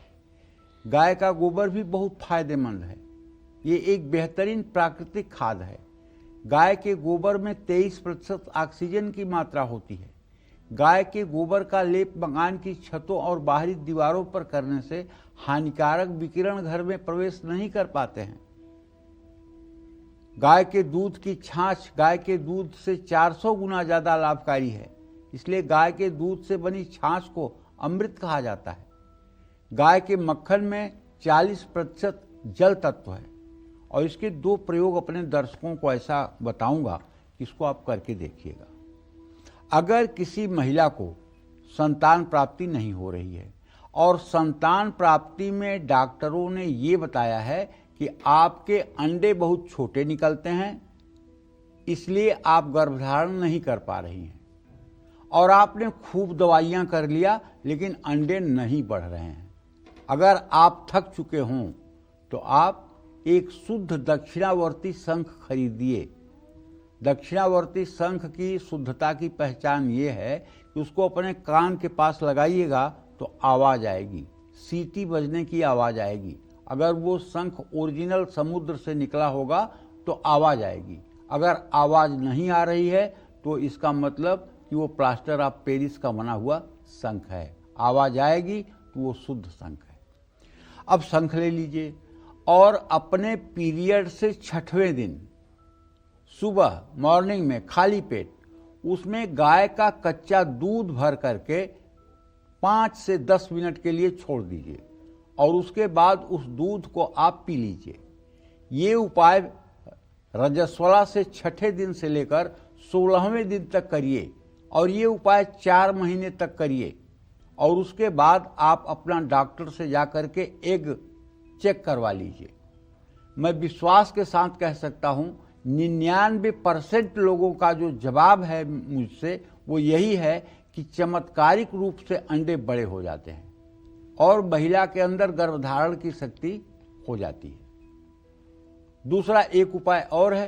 गाय का गोबर भी बहुत फायदेमंद है। ये एक बेहतरीन प्राकृतिक खाद है। गाय के गोबर में 23% ऑक्सीजन की मात्रा होती है। गाय के गोबर का लेप मकान की छतों और बाहरी दीवारों पर करने से हानिकारक विकिरण घर में प्रवेश नहीं कर पाते हैं। गाय के दूध की छाछ गाय के दूध से 400 गुना ज्यादा लाभकारी है, इसलिए गाय के दूध से बनी छाछ को अमृत कहा जाता है। गाय के मक्खन में 40% जल तत्व है और इसके 2 प्रयोग अपने दर्शकों को ऐसा बताऊंगा कि इसको आप करके देखिएगा। अगर किसी महिला को संतान प्राप्ति नहीं हो रही है और संतान प्राप्ति में डॉक्टरों ने ये बताया है कि आपके अंडे बहुत छोटे निकलते हैं, इसलिए आप गर्भधारण नहीं कर पा रही हैं और आपने खूब दवाइयां कर लिया लेकिन अंडे नहीं बढ़ रहे हैं। अगर आप थक चुके हों तो आप एक शुद्ध दक्षिणावर्ती शंख खरीदिए। दक्षिणावर्ती शंख की शुद्धता की पहचान ये है कि उसको अपने कान के पास लगाइएगा तो आवाज आएगी, सीटी बजने की आवाज आएगी। अगर वो शंख ओरिजिनल समुद्र से निकला होगा तो आवाज आएगी। अगर आवाज नहीं आ रही है तो इसका मतलब कि वो प्लास्टर ऑफ पेरिस का बना हुआ शंख है। आवाज आएगी तो वो शुद्ध शंख है। अब शंख ले लीजिए और अपने पीरियड से 6वें दिन सुबह मॉर्निंग में खाली पेट उसमें गाय का कच्चा दूध भर करके 5 से 10 मिनट के लिए छोड़ दीजिए और उसके बाद उस दूध को आप पी लीजिए। ये उपाय रजस्वला से 6ठे दिन से लेकर 16वें दिन तक करिए और ये उपाय 4 महीने तक करिए और उसके बाद आप अपना डॉक्टर से जाकर के एग चेक करवा लीजिए। मैं विश्वास के साथ कह सकता हूं 99% लोगों का जो जवाब है मुझसे वो यही है कि चमत्कारिक रूप से अंडे बड़े हो जाते हैं और महिला के अंदर गर्भधारण की शक्ति हो जाती है। दूसरा एक उपाय और है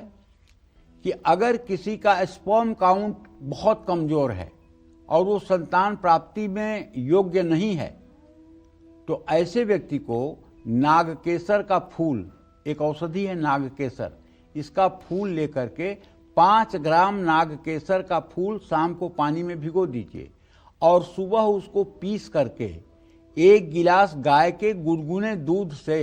कि अगर किसी का स्पर्म काउंट बहुत कमजोर है और वो संतान प्राप्ति में योग्य नहीं है तो ऐसे व्यक्ति को नागकेसर का फूल, एक औषधि है नागकेसर, इसका फूल लेकर के 5 ग्राम नागकेसर का फूल शाम को पानी में भिगो दीजिए और सुबह उसको पीस करके 1 गिलास गाय के गुनगुने दूध से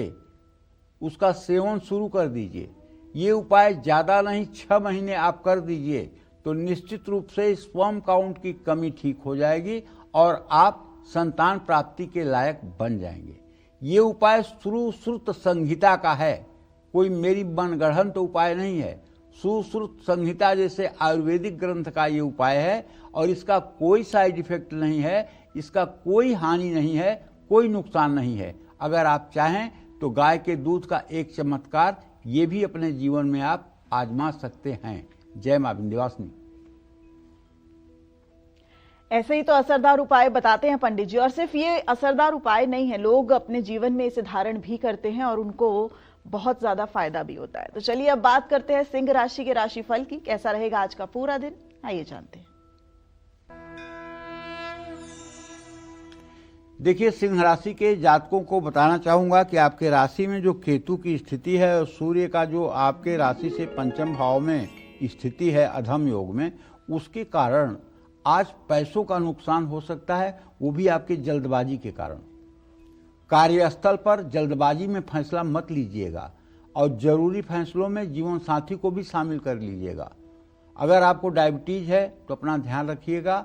उसका सेवन शुरू कर दीजिए। ये उपाय ज़्यादा नहीं 6 महीने आप कर दीजिए तो निश्चित रूप से स्पर्म काउंट की कमी ठीक हो जाएगी और आप संतान प्राप्ति के लायक बन जाएंगे। ये उपाय सुश्रुत संहिता का है, कोई मेरी मनगढ़ंत उपाय नहीं है। सुश्रुत संहिता जैसे आयुर्वेदिक ग्रंथ का ये उपाय है और इसका कोई साइड इफेक्ट नहीं है, इसका कोई हानि नहीं है, कोई नुकसान नहीं है। अगर आप चाहें तो गाय के दूध का एक चमत्कार ये भी अपने जीवन में आप आजमा सकते हैं। जय मां विंध्यवासिनी। ऐसे ही तो असरदार उपाय बताते हैं पंडित जी, और सिर्फ ये असरदार उपाय नहीं है, लोग अपने जीवन में इसे धारण भी करते हैं और उनको बहुत ज्यादा फायदा भी होता है। तो चलिए अब बात करते हैं सिंह राशि के राशिफल की। कैसा रहेगा आज का पूरा दिन, आइए जानते हैं। देखिए, सिंह राशि के जातकों को बताना चाहूंगा कि आपके राशि में जो केतु की स्थिति है और सूर्य का जो आपके राशि से 5वें भाव में स्थिति है अधम योग में, उसके कारण आज पैसों का नुकसान हो सकता है, वो भी आपकी जल्दबाजी के कारण। कार्यस्थल पर जल्दबाजी में फैसला मत लीजिएगा और जरूरी फैसलों में जीवन साथी को भी शामिल कर लीजिएगा। अगर आपको डायबिटीज है तो अपना ध्यान रखिएगा,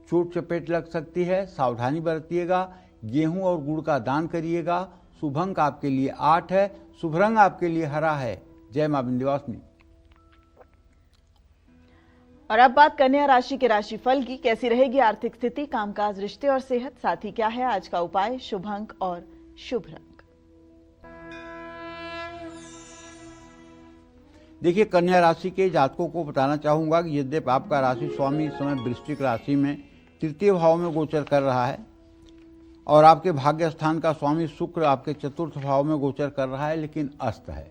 चोट चपेट लग सकती है, सावधानी बरतिएगा। गेहूं और गुड़ का दान करिएगा, शुभ अंक आपके लिए 8 है, शुभ रंग आपके लिए हरा है। जय मां विंध्यवासिनी। और अब बात कन्या राशि के राशिफल की। कैसी रहेगी आर्थिक स्थिति, कामकाज, रिश्ते और सेहत, साथ ही क्या है आज का उपाय, शुभ अंक और शुभ रंग। देखिए, कन्या राशि के जातकों को बताना चाहूंगा कि यद्यपि आपका राशि स्वामी इस समय वृश्चिक राशि में तृतीय भाव में गोचर कर रहा है और आपके भाग्य स्थान का स्वामी शुक्र आपके चतुर्थ भाव में गोचर कर रहा है, लेकिन अस्त है।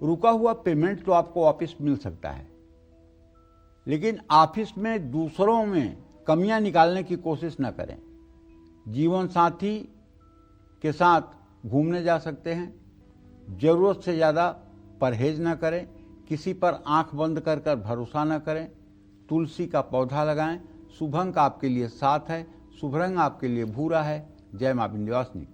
रुका हुआ पेमेंट तो आपको वापस मिल सकता है, लेकिन ऑफिस में दूसरों में कमियां निकालने की कोशिश न करें। जीवन साथी के साथ घूमने जा सकते हैं, जरूरत से ज़्यादा परहेज न करें, किसी पर आंख बंद कर कर भरोसा न करें। तुलसी का पौधा लगाएं। शुभ अंक आपके लिए 7 है, शुभ रंग आपके लिए भूरा है। जय मां विंध्यवासिनी।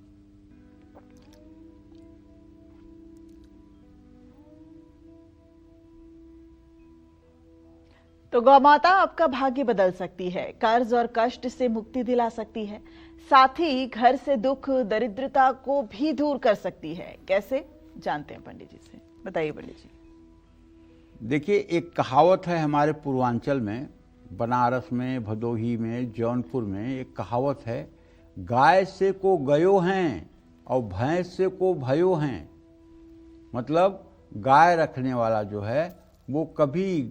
तो गौ माता आपका भाग्य बदल सकती है, कर्ज और कष्ट से मुक्ति दिला सकती है, साथ ही घर से दुख दरिद्रता को भी दूर कर सकती है। कैसे, जानते हैं पंडित जी से, बताइए पंडित जी। देखिए, एक कहावत है हमारे पूर्वांचल में, बनारस में, भदोही में, जौनपुर में एक कहावत है, गाय से को गयो हैं और भैंस से को भयो हैं। मतलब गाय रखने वाला जो है वो कभी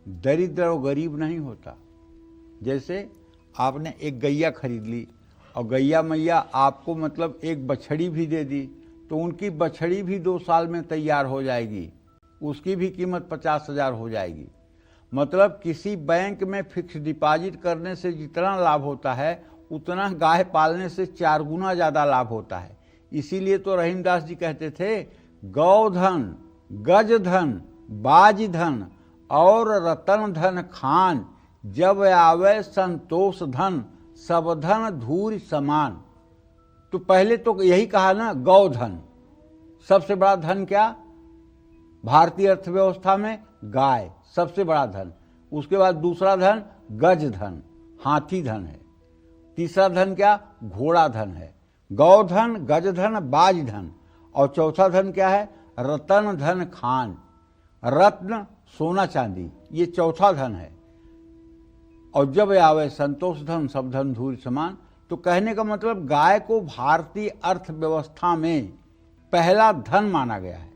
दरिद्र और गरीब नहीं होता। जैसे आपने एक गैया खरीद ली और गैया मैया आपको मतलब एक बछड़ी भी दे दी, तो उनकी बछड़ी भी 2 साल में तैयार हो जाएगी, उसकी भी कीमत 50,000 हो जाएगी। मतलब किसी बैंक में फिक्स डिपॉजिट करने से जितना लाभ होता है उतना गाय पालने से 4 गुना ज़्यादा लाभ होता है। इसीलिए तो रहीमदास जी कहते थे, गौधन, गजधन, बाजधन और रतन धन खान, जब आवे संतोष धन, सब धन धूर समान। तो पहले तो यही कहा ना, गौधन सबसे बड़ा धन। क्या भारतीय अर्थव्यवस्था में गाय सबसे बड़ा धन। उसके बाद दूसरा धन गज धन, हाथी धन है। तीसरा धन क्या, घोड़ा धन है। गौधन, गजधन, बाज धन। और चौथा धन क्या है, रतन धन खान, रत्न सोना चांदी, ये चौथा धन है। और जब आवे संतोष धन, सब धन धूल समान। तो कहने का मतलब गाय को भारतीय अर्थव्यवस्था में पहला धन माना गया है।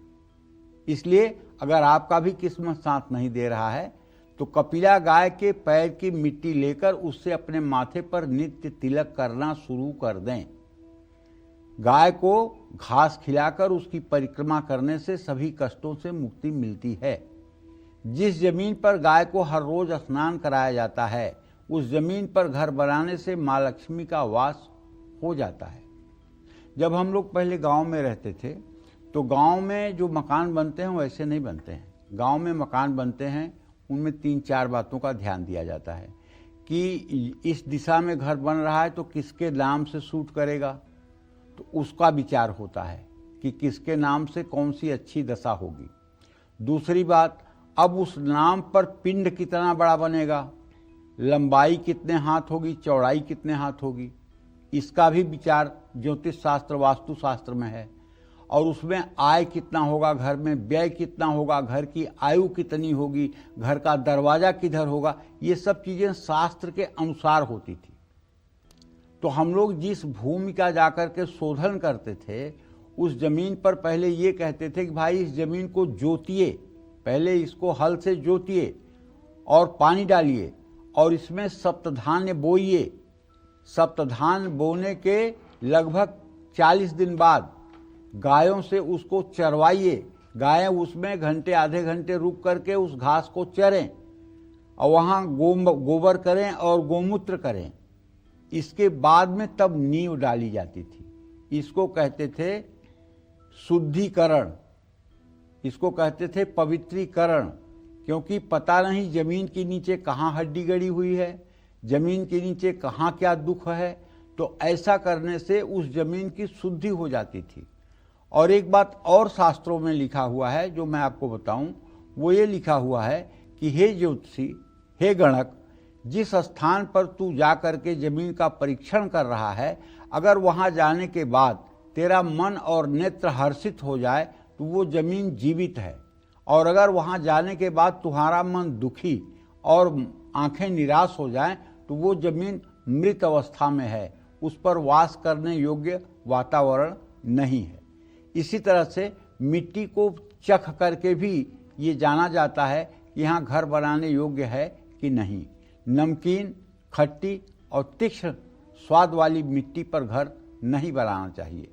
इसलिए अगर आपका भी किस्मत साथ नहीं दे रहा है तो कपिला गाय के पैर की मिट्टी लेकर उससे अपने माथे पर नित्य तिलक करना शुरू कर दें। गाय को घास खिलाकर उसकी परिक्रमा करने से सभी कष्टों से मुक्ति मिलती है। जिस जमीन पर गाय को हर रोज स्नान कराया जाता है उस जमीन पर घर बनाने से माँ लक्ष्मी का वास हो जाता है। जब हम लोग पहले गांव में रहते थे तो गांव में जो मकान बनते हैं वैसे नहीं बनते हैं। गांव में मकान बनते हैं उनमें 3-4 बातों का ध्यान दिया जाता है कि इस दिशा में घर बन रहा है तो किसके नाम से सूट करेगा, तो उसका विचार होता है कि किसके नाम से कौन सी अच्छी दशा होगी। दूसरी बात, अब उस नाम पर पिंड कितना बड़ा बनेगा, लंबाई कितने हाथ होगी, चौड़ाई कितने हाथ होगी, इसका भी विचार ज्योतिष शास्त्र, वास्तु शास्त्र में है। और उसमें आय कितना होगा, घर में व्यय कितना होगा, घर की आयु कितनी होगी, घर का दरवाजा किधर होगा, ये सब चीज़ें शास्त्र के अनुसार होती थी। तो हम लोग जिस भूमि का जाकर के शोधन करते थे उस जमीन पर पहले ये कहते थे कि भाई इस जमीन को जोतिए, पहले इसको हल से जोतिए और पानी डालिए और इसमें सप्तधान्य बोइए। सप्तधान बोने के लगभग 40 दिन बाद गायों से उसको चरवाइए। गायें उसमें घंटे आधे घंटे रुक करके उस घास को चरें और वहाँ गोबर करें और गोमूत्र करें। इसके बाद में तब नींव डाली जाती थी। इसको कहते थे शुद्धिकरण, इसको कहते थे पवित्रीकरण, क्योंकि पता नहीं जमीन के नीचे कहाँ हड्डी गड़ी हुई है, जमीन के नीचे कहाँ क्या दुख है। तो ऐसा करने से उस जमीन की शुद्धि हो जाती थी। और एक बात और शास्त्रों में लिखा हुआ है जो मैं आपको बताऊं, वो ये लिखा हुआ है कि हे ज्योतिषी, हे गणक, जिस स्थान पर तू जा कर के जमीन का परीक्षण कर रहा है, अगर वहां जाने के बाद तेरा मन और नेत्र हर्षित हो जाए तो वो जमीन जीवित है, और अगर वहां जाने के बाद तुम्हारा मन दुखी और आंखें निराश हो जाएं तो वो जमीन मृत अवस्था में है, उस पर वास करने योग्य वातावरण नहीं है। इसी तरह से मिट्टी को चख करके भी ये जाना जाता है कि यहाँ घर बनाने योग्य है कि नहीं। नमकीन, खट्टी और तीक्ष्ण स्वाद वाली मिट्टी पर घर नहीं बनाना चाहिए।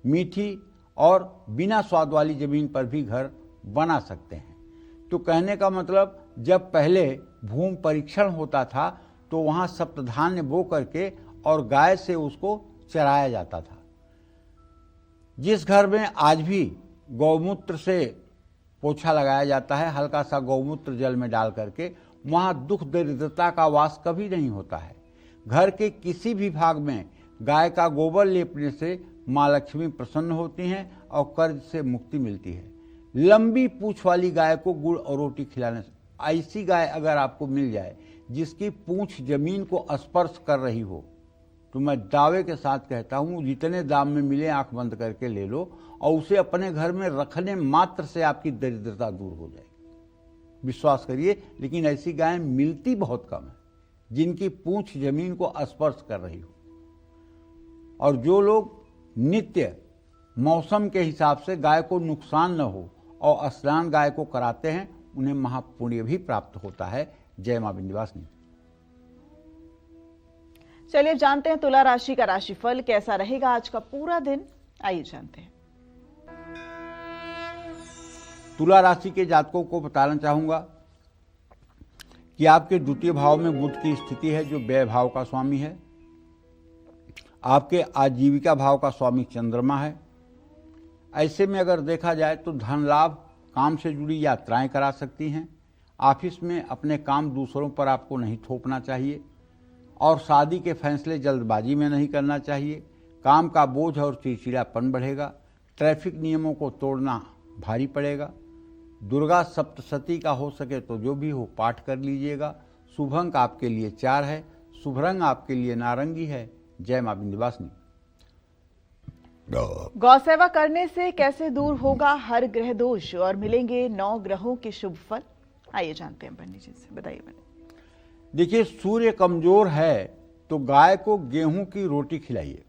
मीठी और बिना स्वाद वाली जमीन पर भी घर बना सकते हैं। तो कहने का मतलब, जब पहले भूमि परीक्षण होता था तो वहाँ सप्तधान्य बो करके और गाय से उसको चराया जाता था। जिस घर में आज भी गौमूत्र से पोछा लगाया जाता है, हल्का सा गौमूत्र जल में डाल करके, वहाँ दुख दरिद्रता का वास कभी नहीं होता है। घर के किसी भी भाग में गाय का गोबर लेपने से माँ लक्ष्मी प्रसन्न होती हैं और कर्ज से मुक्ति मिलती है। लंबी पूंछ वाली गाय को गुड़ और रोटी खिलाने से, ऐसी गाय अगर आपको मिल जाए जिसकी पूंछ जमीन को स्पर्श कर रही हो, तो मैं दावे के साथ कहता हूँ जितने दाम में मिले आंख बंद करके ले लो, और उसे अपने घर में रखने मात्र से आपकी दरिद्रता दूर हो जाएगी। विश्वास करिए, लेकिन ऐसी गायें मिलती बहुत कम है जिनकी पूंछ जमीन को स्पर्श कर रही हो। और जो लोग नित्य मौसम के हिसाब से गाय को नुकसान न हो और स्नान गाय को कराते हैं, उन्हें महापुण्य भी प्राप्त होता है। जय मां विंध्यवासिनी। चलिए जानते हैं तुला राशि का राशिफल कैसा रहेगा आज का पूरा दिन। आइए जानते हैं। तुला राशि के जातकों को बताना चाहूंगा कि आपके द्वितीय भाव में बुध की स्थिति है, जो व्यय भाव का स्वामी है। आपके आजीविका भाव का स्वामी चंद्रमा है। ऐसे में अगर देखा जाए तो धन लाभ, काम से जुड़ी यात्राएं करा सकती हैं। ऑफिस में अपने काम दूसरों पर आपको नहीं थोपना चाहिए, और शादी के फैसले जल्दबाजी में नहीं करना चाहिए। काम का बोझ और चिड़चिड़ापन बढ़ेगा। ट्रैफिक नियमों को तोड़ना भारी पड़ेगा। दुर्गा सप्तशती का हो सके तो जो भी हो पाठ कर लीजिएगा। शुभ अंक आपके लिए 4 है। शुभ रंग आपके लिए नारंगी है। जय मां विंध्यवासिनी। गौ सेवा करने से कैसे दूर होगा हर ग्रह दोष और मिलेंगे 9 ग्रहों के शुभ फल? आइए जानते हैं पंडित जी से, बताइए पंडित। देखिए, सूर्य कमजोर है तो गाय को गेहूं की रोटी खिलाइए।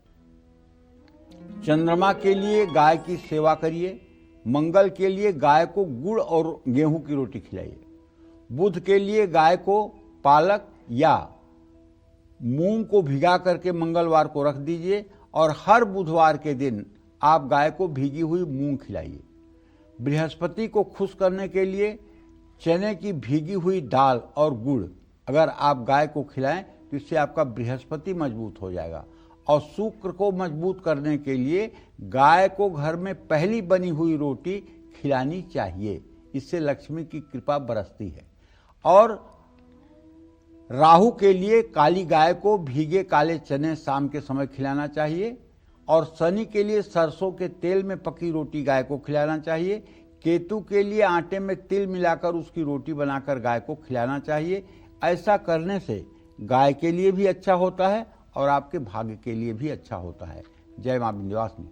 चंद्रमा के लिए गाय की सेवा करिए। मंगल के लिए गाय को गुड़ और गेहूं की रोटी खिलाइए। बुध के लिए गाय को पालक या मूंग को भिगा करके मंगलवार को रख दीजिए, और हर बुधवार के दिन आप गाय को भीगी हुई मूंग खिलाइए। बृहस्पति को खुश करने के लिए चने की भीगी हुई दाल और गुड़ अगर आप गाय को खिलाएं तो इससे आपका बृहस्पति मजबूत हो जाएगा। और शुक्र को मजबूत करने के लिए गाय को घर में पहली बनी हुई रोटी खिलानी चाहिए। इससे लक्ष्मी की कृपा बरसती है। और राहु के लिए काली गाय को भीगे काले चने शाम के समय खिलाना चाहिए। और शनि के लिए सरसों के तेल में पकी रोटी गाय को खिलाना चाहिए। केतु के लिए आटे में तिल मिलाकर उसकी रोटी बनाकर गाय को खिलाना चाहिए। ऐसा करने से गाय के लिए भी अच्छा होता है और आपके भाग्य के लिए भी अच्छा होता है। जय मां विंध्यवासिनी।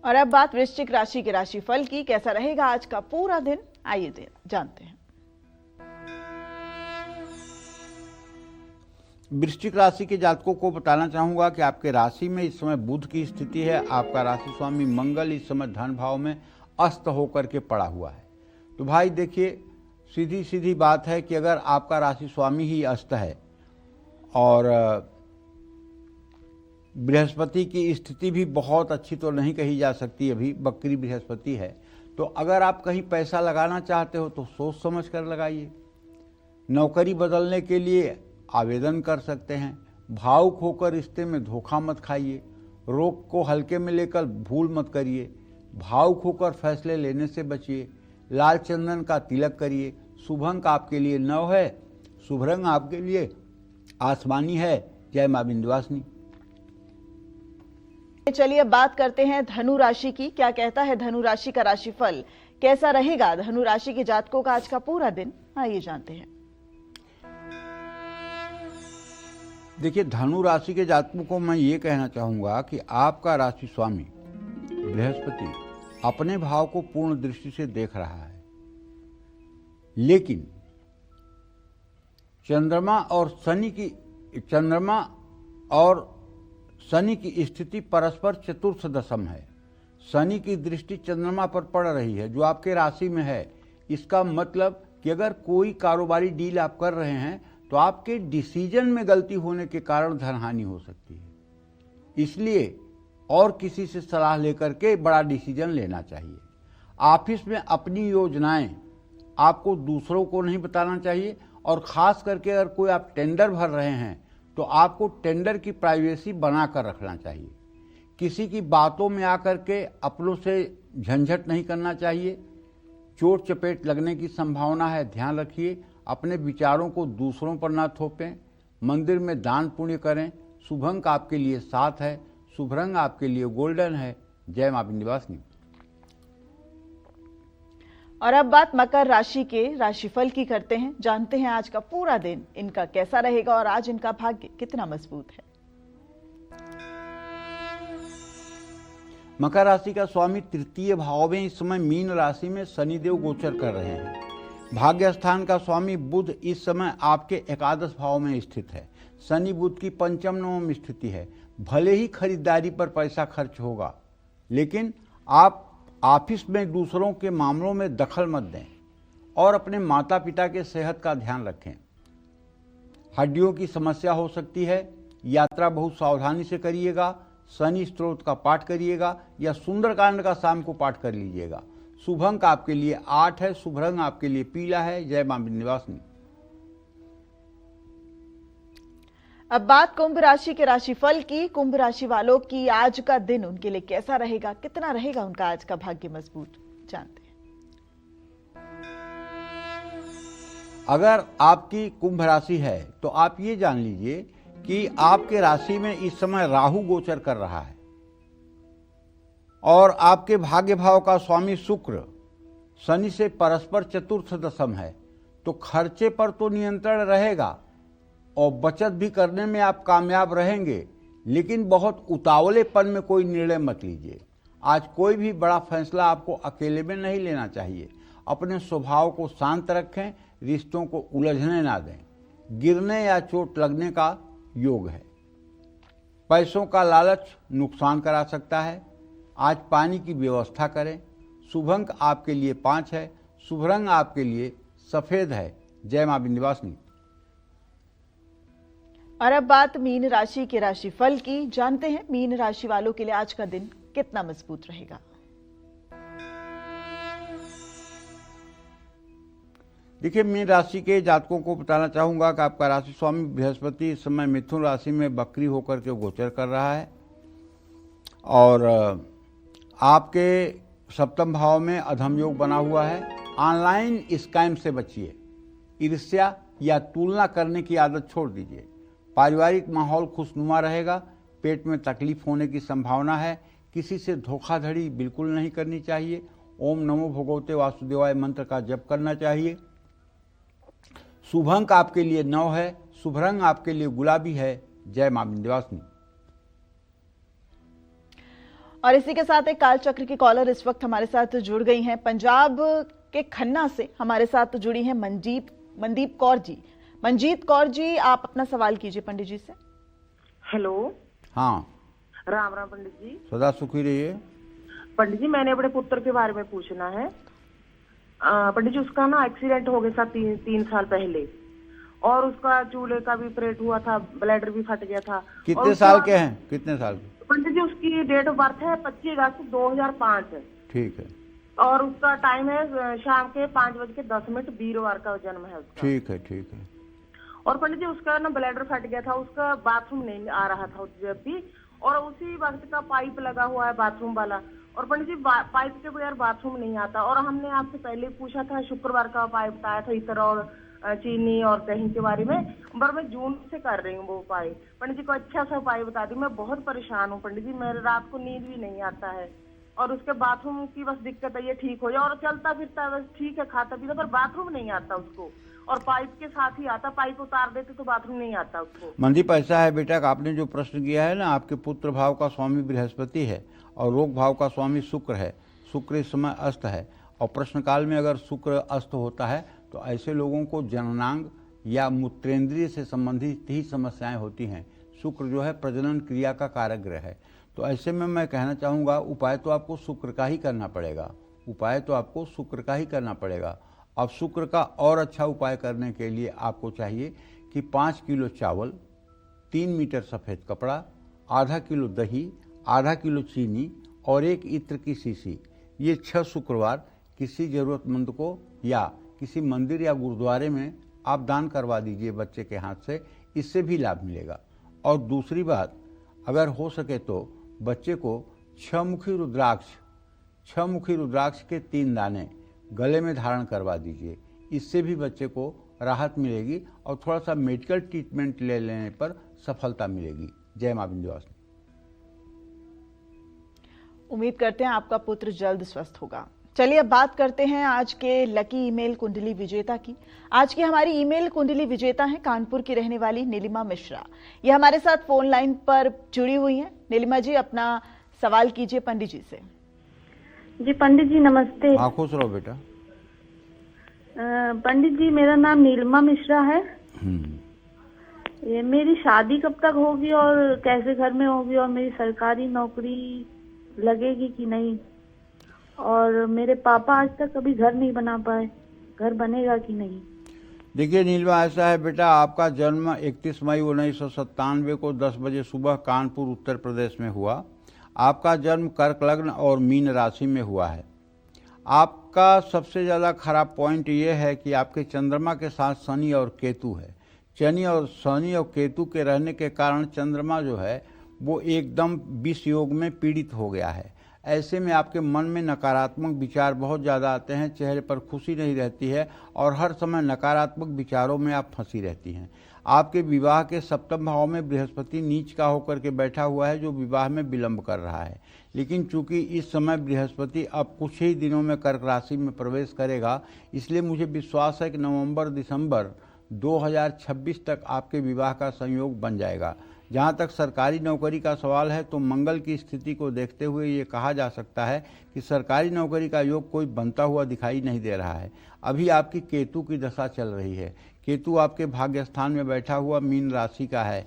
और अब बात वृश्चिक राशि के राशिफल की, कैसा रहेगा आज का पूरा दिन? आइए जानते हैं। वृश्चिक राशि के जातकों को बताना चाहूंगा कि आपके राशि में इस समय बुध की स्थिति है। आपका राशि स्वामी मंगल इस समय धन भाव में अस्त होकर के पड़ा हुआ है। तो भाई देखिए, सीधी सीधी बात है कि अगर आपका राशि स्वामी ही अस्त है और बृहस्पति की स्थिति भी बहुत अच्छी तो नहीं कही जा सकती, अभी बकरी बृहस्पति है, तो अगर आप कहीं पैसा लगाना चाहते हो तो सोच समझ कर लगाइए। नौकरी बदलने के लिए आवेदन कर सकते हैं। भावुक होकर रिश्ते में धोखा मत खाइए। रोग को हल्के में लेकर भूल मत करिए। भावुक होकर फैसले लेने से बचिए। लाल चंदन का तिलक करिए। शुभ अंक आपके लिए 9 है। शुभ रंग आपके लिए आसमानी है। जय मां विंध्यवासिनी। चलिए बात करते हैं धनु राशि की। क्या कहता है धनु राशि का राशिफल? कैसा रहेगा धनु राशि के जातकों का आज का पूरा दिन? आइए जानते हैं। देखिए, धनु राशि के जातकों को मैं ये कहना चाहूंगा कि आपका राशि स्वामी बृहस्पति अपने भाव को पूर्ण दृष्टि से देख रहा है, लेकिन चंद्रमा और शनि की स्थिति परस्पर चतुर्थ दशम है। शनि की दृष्टि चंद्रमा पर पड़ रही है जो आपके राशि में है। इसका मतलब कि अगर कोई कारोबारी डील आप कर रहे हैं तो आपके डिसीजन में गलती होने के कारण धनहानि हो सकती है। इसलिए और किसी से सलाह लेकर के बड़ा डिसीजन लेना चाहिए। ऑफिस में अपनी योजनाएं आपको दूसरों को नहीं बताना चाहिए, और ख़ास करके अगर कोई आप टेंडर भर रहे हैं तो आपको टेंडर की प्राइवेसी बना कर रखना चाहिए। किसी की बातों में आकर के अपनों से झंझट नहीं करना चाहिए। चोट चपेट लगने की संभावना है, ध्यान रखिए। अपने विचारों को दूसरों पर ना थोपें। मंदिर में दान पुण्य करें। शुभ अंक आपके लिए 7 है। शुभ रंग आपके लिए गोल्डन है। जय मां विंध्यवासिनी। और अब बात मकर राशि के राशिफल की करते हैं। जानते हैं आज का पूरा दिन इनका कैसा रहेगा और आज इनका भाग्य कितना मजबूत है। मकर राशि का स्वामी तृतीय भाव में इस समय मीन राशि में शनिदेव गोचर कर रहे हैं। भाग्य स्थान का स्वामी बुध इस समय आपके एकादश भाव में स्थित है। शनि बुध की पंचम नवम स्थिति है। भले ही खरीदारी पर पैसा खर्च होगा, लेकिन आप ऑफिस में दूसरों के मामलों में दखल मत दें और अपने माता पिता के सेहत का ध्यान रखें। हड्डियों की समस्या हो सकती है। यात्रा बहुत सावधानी से करिएगा। शनि स्तोत्र का पाठ करिएगा या सुंदरकांड का शाम को पाठ कर लीजिएगा। शुभ अंक आपके लिए 8 है। शुभ रंग आपके लिए पीला है। जय मां विंध्यवासिनी। अब बात कुंभ राशि के राशिफल की। कुंभ राशि वालों की आज का दिन उनके लिए कैसा रहेगा, कितना रहेगा उनका आज का भाग्य मजबूत, जानते हैं। अगर आपकी कुंभ राशि है तो आप ये जान लीजिए कि आपके राशि में इस समय राहु गोचर कर रहा है और आपके भाग्य भाव का स्वामी शुक्र शनि से परस्पर चतुर्थ दशम है। तो खर्चे पर तो नियंत्रण रहेगा और बचत भी करने में आप कामयाब रहेंगे, लेकिन बहुत उतावलेपन में कोई निर्णय मत लीजिए। आज कोई भी बड़ा फैसला आपको अकेले में नहीं लेना चाहिए। अपने स्वभाव को शांत रखें। रिश्तों को उलझने ना दें। गिरने या चोट लगने का योग है। पैसों का लालच नुकसान करा सकता है। आज पानी की व्यवस्था करें। शुभ अंक आपके लिए 5 है। शुभ रंग आपके लिए सफेद है। जय मां विंध्यवासिनी। और अब बात मीन राशि के राशिफल की। जानते हैं मीन राशि वालों के लिए आज का दिन कितना मजबूत रहेगा। देखिए, मीन राशि के जातकों को बताना चाहूंगा कि आपका राशि स्वामी बृहस्पति इस समय मिथुन राशि में बकरी होकर के गोचर कर रहा है और आपके सप्तम भाव में अधम योग बना हुआ है। ऑनलाइन स्कैम से बचिए। ईर्ष्या या तुलना करने की आदत छोड़ दीजिए। पारिवारिक माहौल खुशनुमा रहेगा। पेट में तकलीफ होने की संभावना है। किसी से धोखाधड़ी बिल्कुल नहीं करनी चाहिए। ओम नमो भगवते वासुदेवाय मंत्र का जप करना चाहिए। शुभ अंक आपके लिए 9 है। शुभ रंग आपके लिए गुलाबी है। जय मां विंध्यवासिनी। और इसी के साथ एक काल चक्र की कॉलर इस वक्त हमारे साथ जुड़ गई हैं। पंजाब के खन्ना से हमारे साथ जुड़ी हैं मनदीप कौर जी। मनजीत कौर जी, आप अपना सवाल कीजिए पंडित जी से। हेलो। हाँ, राम राम पंडित जी। सदा सुखी रहिए। पंडित जी, मैंने अपने पुत्र के बारे में पूछना है। पंडित जी, उसका ना एक्सीडेंट हो गया था 3 साल पहले, और उसका चूल्हे का भी ऑपरेट हुआ था, ब्लैडर भी फट गया था। कितने साल के हैं? कितने साल के? पंडित जी, उसकी डेट ऑफ बर्थ है 25 अगस्त 2005। ठीक है। और उसका टाइम है शाम के 5:10, वीरवार का जन्म है उसका। ठीक है, ठीक है। और पंडित जी, उसका ना ब्लैडर फट गया था, उसका बाथरूम नहीं आ रहा था जब भी, और उसी वक्त का पाइप लगा हुआ है बाथरूम वाला। और पंडित जी, पाइप के बगैर बाथरूम नहीं आता। और हमने आपसे पहले पूछा था, शुक्रवार का उपाय बताया था, इतर और चीनी और दही के बारे में, पर मैं जून से कर रही हूँ वो उपाय। पंडित जी को अच्छा सा उपाय बता दी। मैं बहुत परेशान हूँ पंडित जी, मेरे रात को नींद भी नहीं आता है, और उसके बाथरूम की बस दिक्कत है, ये ठीक हो जाए। और चलता फिरता बस ठीक है, खाता पीता, पर बाथरूम नहीं आता उसको। और पाइप के साथ ही आता, पाइप उतार देते तो बाथरूम नहीं आता उसको। मनदीप, ऐसा है बेटा कि आपने जो प्रश्न किया है ना, आपके पुत्र भाव का स्वामी बृहस्पति है और रोग भाव का स्वामी शुक्र है। शुक्र इस समय अस्त है और प्रश्न काल में अगर शुक्र अस्त होता है तो ऐसे लोगों को जननांग या मूत्रेंद्रिय से संबंधित ही समस्याएं होती हैं। शुक्र जो है प्रजनन क्रिया का कारक ग्रह है। तो ऐसे में मैं कहना चाहूँगा, उपाय तो आपको शुक्र का ही करना पड़ेगा, उपाय तो आपको शुक्र का ही करना पड़ेगा। अब शुक्र का और अच्छा उपाय करने के लिए आपको चाहिए कि 5 किलो चावल, 3 मीटर सफ़ेद कपड़ा, आधा किलो दही, आधा किलो चीनी और 1 इत्र की शीशी, ये 6 शुक्रवार किसी ज़रूरतमंद को या किसी मंदिर या गुरुद्वारे में आप दान करवा दीजिए बच्चे के हाथ से, इससे भी लाभ मिलेगा। और दूसरी बात, अगर हो सके तो बच्चे को 6 मुखी रुद्राक्ष के 3 दाने गले में धारण करवा दीजिए, इससे भी बच्चे को राहत मिलेगी और थोड़ा सा मेडिकल ट्रीटमेंट ले लेने पर सफलता मिलेगी। जय मां विंध्यवासिनी। उम्मीद करते हैं आपका पुत्र जल्द स्वस्थ होगा। चलिए अब बात करते हैं आज के लकी ईमेल कुंडली विजेता की। आज की हमारी ईमेल कुंडली विजेता हैं कानपुर की रहने वाली नीलिमा मिश्रा। ये हमारे साथ फोन लाइन पर जुड़ी हुई हैं। नीलिमा जी, अपना सवाल कीजिए पंडित जी से। जी पंडित जी नमस्ते। हाँ, खुश रहो बेटा। पंडित जी, मेरा नाम नीलिमा मिश्रा है। ये मेरी शादी कब तक होगी और कैसे घर में होगी, और मेरी सरकारी नौकरी लगेगी कि नहीं, और मेरे पापा आज तक कभी घर नहीं बना पाए, घर बनेगा कि नहीं? देखिए नीलमा, ऐसा है बेटा, आपका जन्म 31 मई 1997 को 10 बजे सुबह कानपुर उत्तर प्रदेश में हुआ। आपका जन्म कर्क लग्न और मीन राशि में हुआ है। आपका सबसे ज़्यादा खराब पॉइंट ये है कि आपके चंद्रमा के साथ शनि और केतु है। शनि और केतु के रहने के कारण चंद्रमा जो है वो एकदम विष योग में पीड़ित हो गया है। ऐसे में आपके मन में नकारात्मक विचार बहुत ज़्यादा आते हैं, चेहरे पर खुशी नहीं रहती है और हर समय नकारात्मक विचारों में आप फंसी रहती हैं। आपके विवाह के 7वें भाव में बृहस्पति नीच का होकर के बैठा हुआ है, जो विवाह में विलंब कर रहा है। लेकिन चूंकि इस समय बृहस्पति अब कुछ ही दिनों में कर्क राशि में प्रवेश करेगा, इसलिए मुझे विश्वास है कि नवंबर-दिसंबर 2026 तक आपके विवाह का संयोग बन जाएगा। जहाँ तक सरकारी नौकरी का सवाल है तो मंगल की स्थिति को देखते हुए ये कहा जा सकता है कि सरकारी नौकरी का योग कोई बनता हुआ दिखाई नहीं दे रहा है। अभी आपकी केतु की दशा चल रही है। केतु आपके भाग्य स्थान में बैठा हुआ मीन राशि का है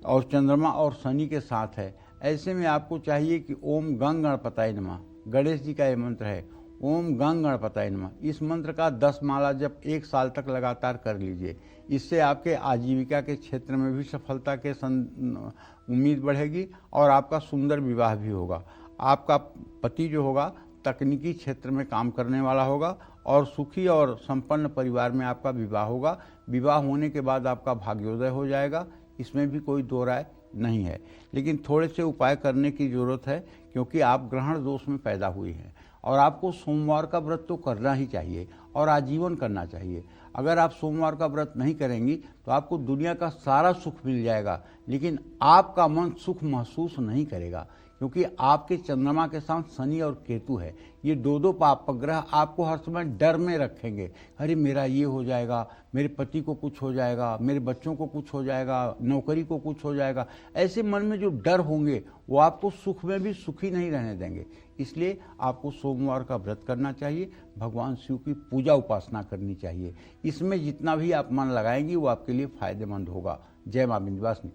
और चंद्रमा और शनि के साथ है। ऐसे में आपको चाहिए कि ओम गंग गणपताय नमः, गणेश जी का ये मंत्र है, ओम गंग गणपताय नमः। इस मंत्र का 10 माला जब 1 साल तक लगातार कर लीजिए। इससे आपके आजीविका के क्षेत्र में भी सफलता के उम्मीद बढ़ेगी और आपका सुंदर विवाह भी होगा। आपका पति जो होगा तकनीकी क्षेत्र में काम करने वाला होगा और सुखी और संपन्न परिवार में आपका विवाह होगा। विवाह होने के बाद आपका भाग्योदय हो जाएगा, इसमें भी कोई दो राय नहीं है। लेकिन थोड़े से उपाय करने की ज़रूरत है, क्योंकि आप ग्रहण दोष में पैदा हुई हैं और आपको सोमवार का व्रत तो करना ही चाहिए और आजीवन करना चाहिए। अगर आप सोमवार का व्रत नहीं करेंगी तो आपको दुनिया का सारा सुख मिल जाएगा, लेकिन आपका मन सुख महसूस नहीं करेगा, क्योंकि आपके चंद्रमा के साथ शनि और केतु है। ये दो पाप ग्रह आपको हर समय डर में रखेंगे। अरे मेरा ये हो जाएगा, मेरे पति को कुछ हो जाएगा, मेरे बच्चों को कुछ हो जाएगा, नौकरी को कुछ हो जाएगा। ऐसे मन में जो डर होंगे वो आपको सुख में भी सुखी नहीं रहने देंगे। इसलिए आपको सोमवार का व्रत करना चाहिए, भगवान शिव की पूजा उपासना करनी चाहिए। इसमें जितना भी आप मन लगाएंगी वो आपके लिए फायदेमंद होगा। जय मां विंध्यवासिनी।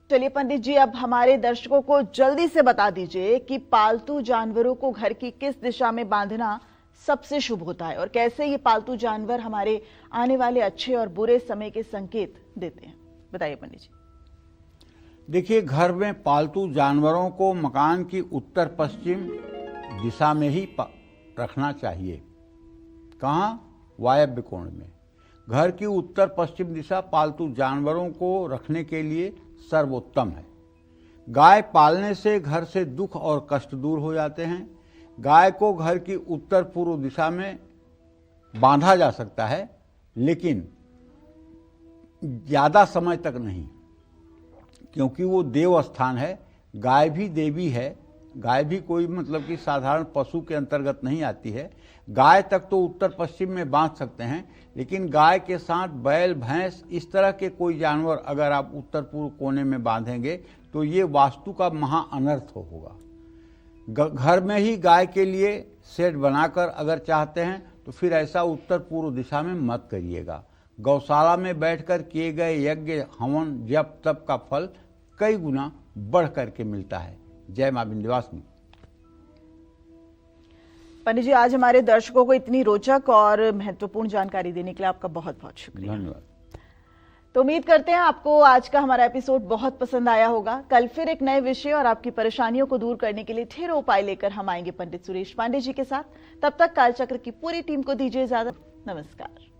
चलिए पंडित जी, अब हमारे दर्शकों को जल्दी से बता दीजिए कि पालतू जानवरों को घर की किस दिशा में बांधना सबसे शुभ होता है और कैसे ये पालतू जानवर हमारे आने वाले अच्छे और बुरे समय के संकेत देते हैं। बताइए पंडित जी। देखिए, घर में पालतू जानवरों को मकान की उत्तर पश्चिम दिशा में ही रखना चाहिए। कहाँ? वायव्य कोण में। घर की उत्तर पश्चिम दिशा पालतू जानवरों को रखने के लिए सर्वोत्तम है। गाय पालने से घर से दुख और कष्ट दूर हो जाते हैं। गाय को घर की उत्तर पूर्व दिशा में बांधा जा सकता है, लेकिन ज़्यादा समय तक नहीं, क्योंकि वो देव स्थान है। गाय भी देवी है, गाय भी कोई मतलब कि साधारण पशु के अंतर्गत नहीं आती है। गाय तक तो उत्तर पश्चिम में बांध सकते हैं, लेकिन गाय के साथ बैल, भैंस, इस तरह के कोई जानवर अगर आप उत्तर पूर्व कोने में बांधेंगे तो ये वास्तु का महा अनर्थ होगा। घर में ही गाय के लिए शेड बनाकर अगर चाहते हैं तो फिर ऐसा उत्तर पूर्व दिशा में मत करिएगा। गौशाला में बैठकर किए गए यज्ञ, हवन, जप, तप का फल कई गुना बढ़ करके मिलता है। जय मां विंध्यवासिनी। पंडित जी, आज हमारे दर्शकों को इतनी रोचक और महत्वपूर्ण जानकारी देने के लिए आपका बहुत बहुत शुक्रिया। धन्यवाद। तो उम्मीद करते हैं आपको आज का हमारा एपिसोड बहुत पसंद आया होगा। कल फिर एक नए विषय और आपकी परेशानियों को दूर करने के लिए ढेरों उपाय लेकर हम आएंगे पंडित सुरेश पांडे जी के साथ। तब तक कालचक्र की पूरी टीम को दीजिए इजाजत। नमस्कार।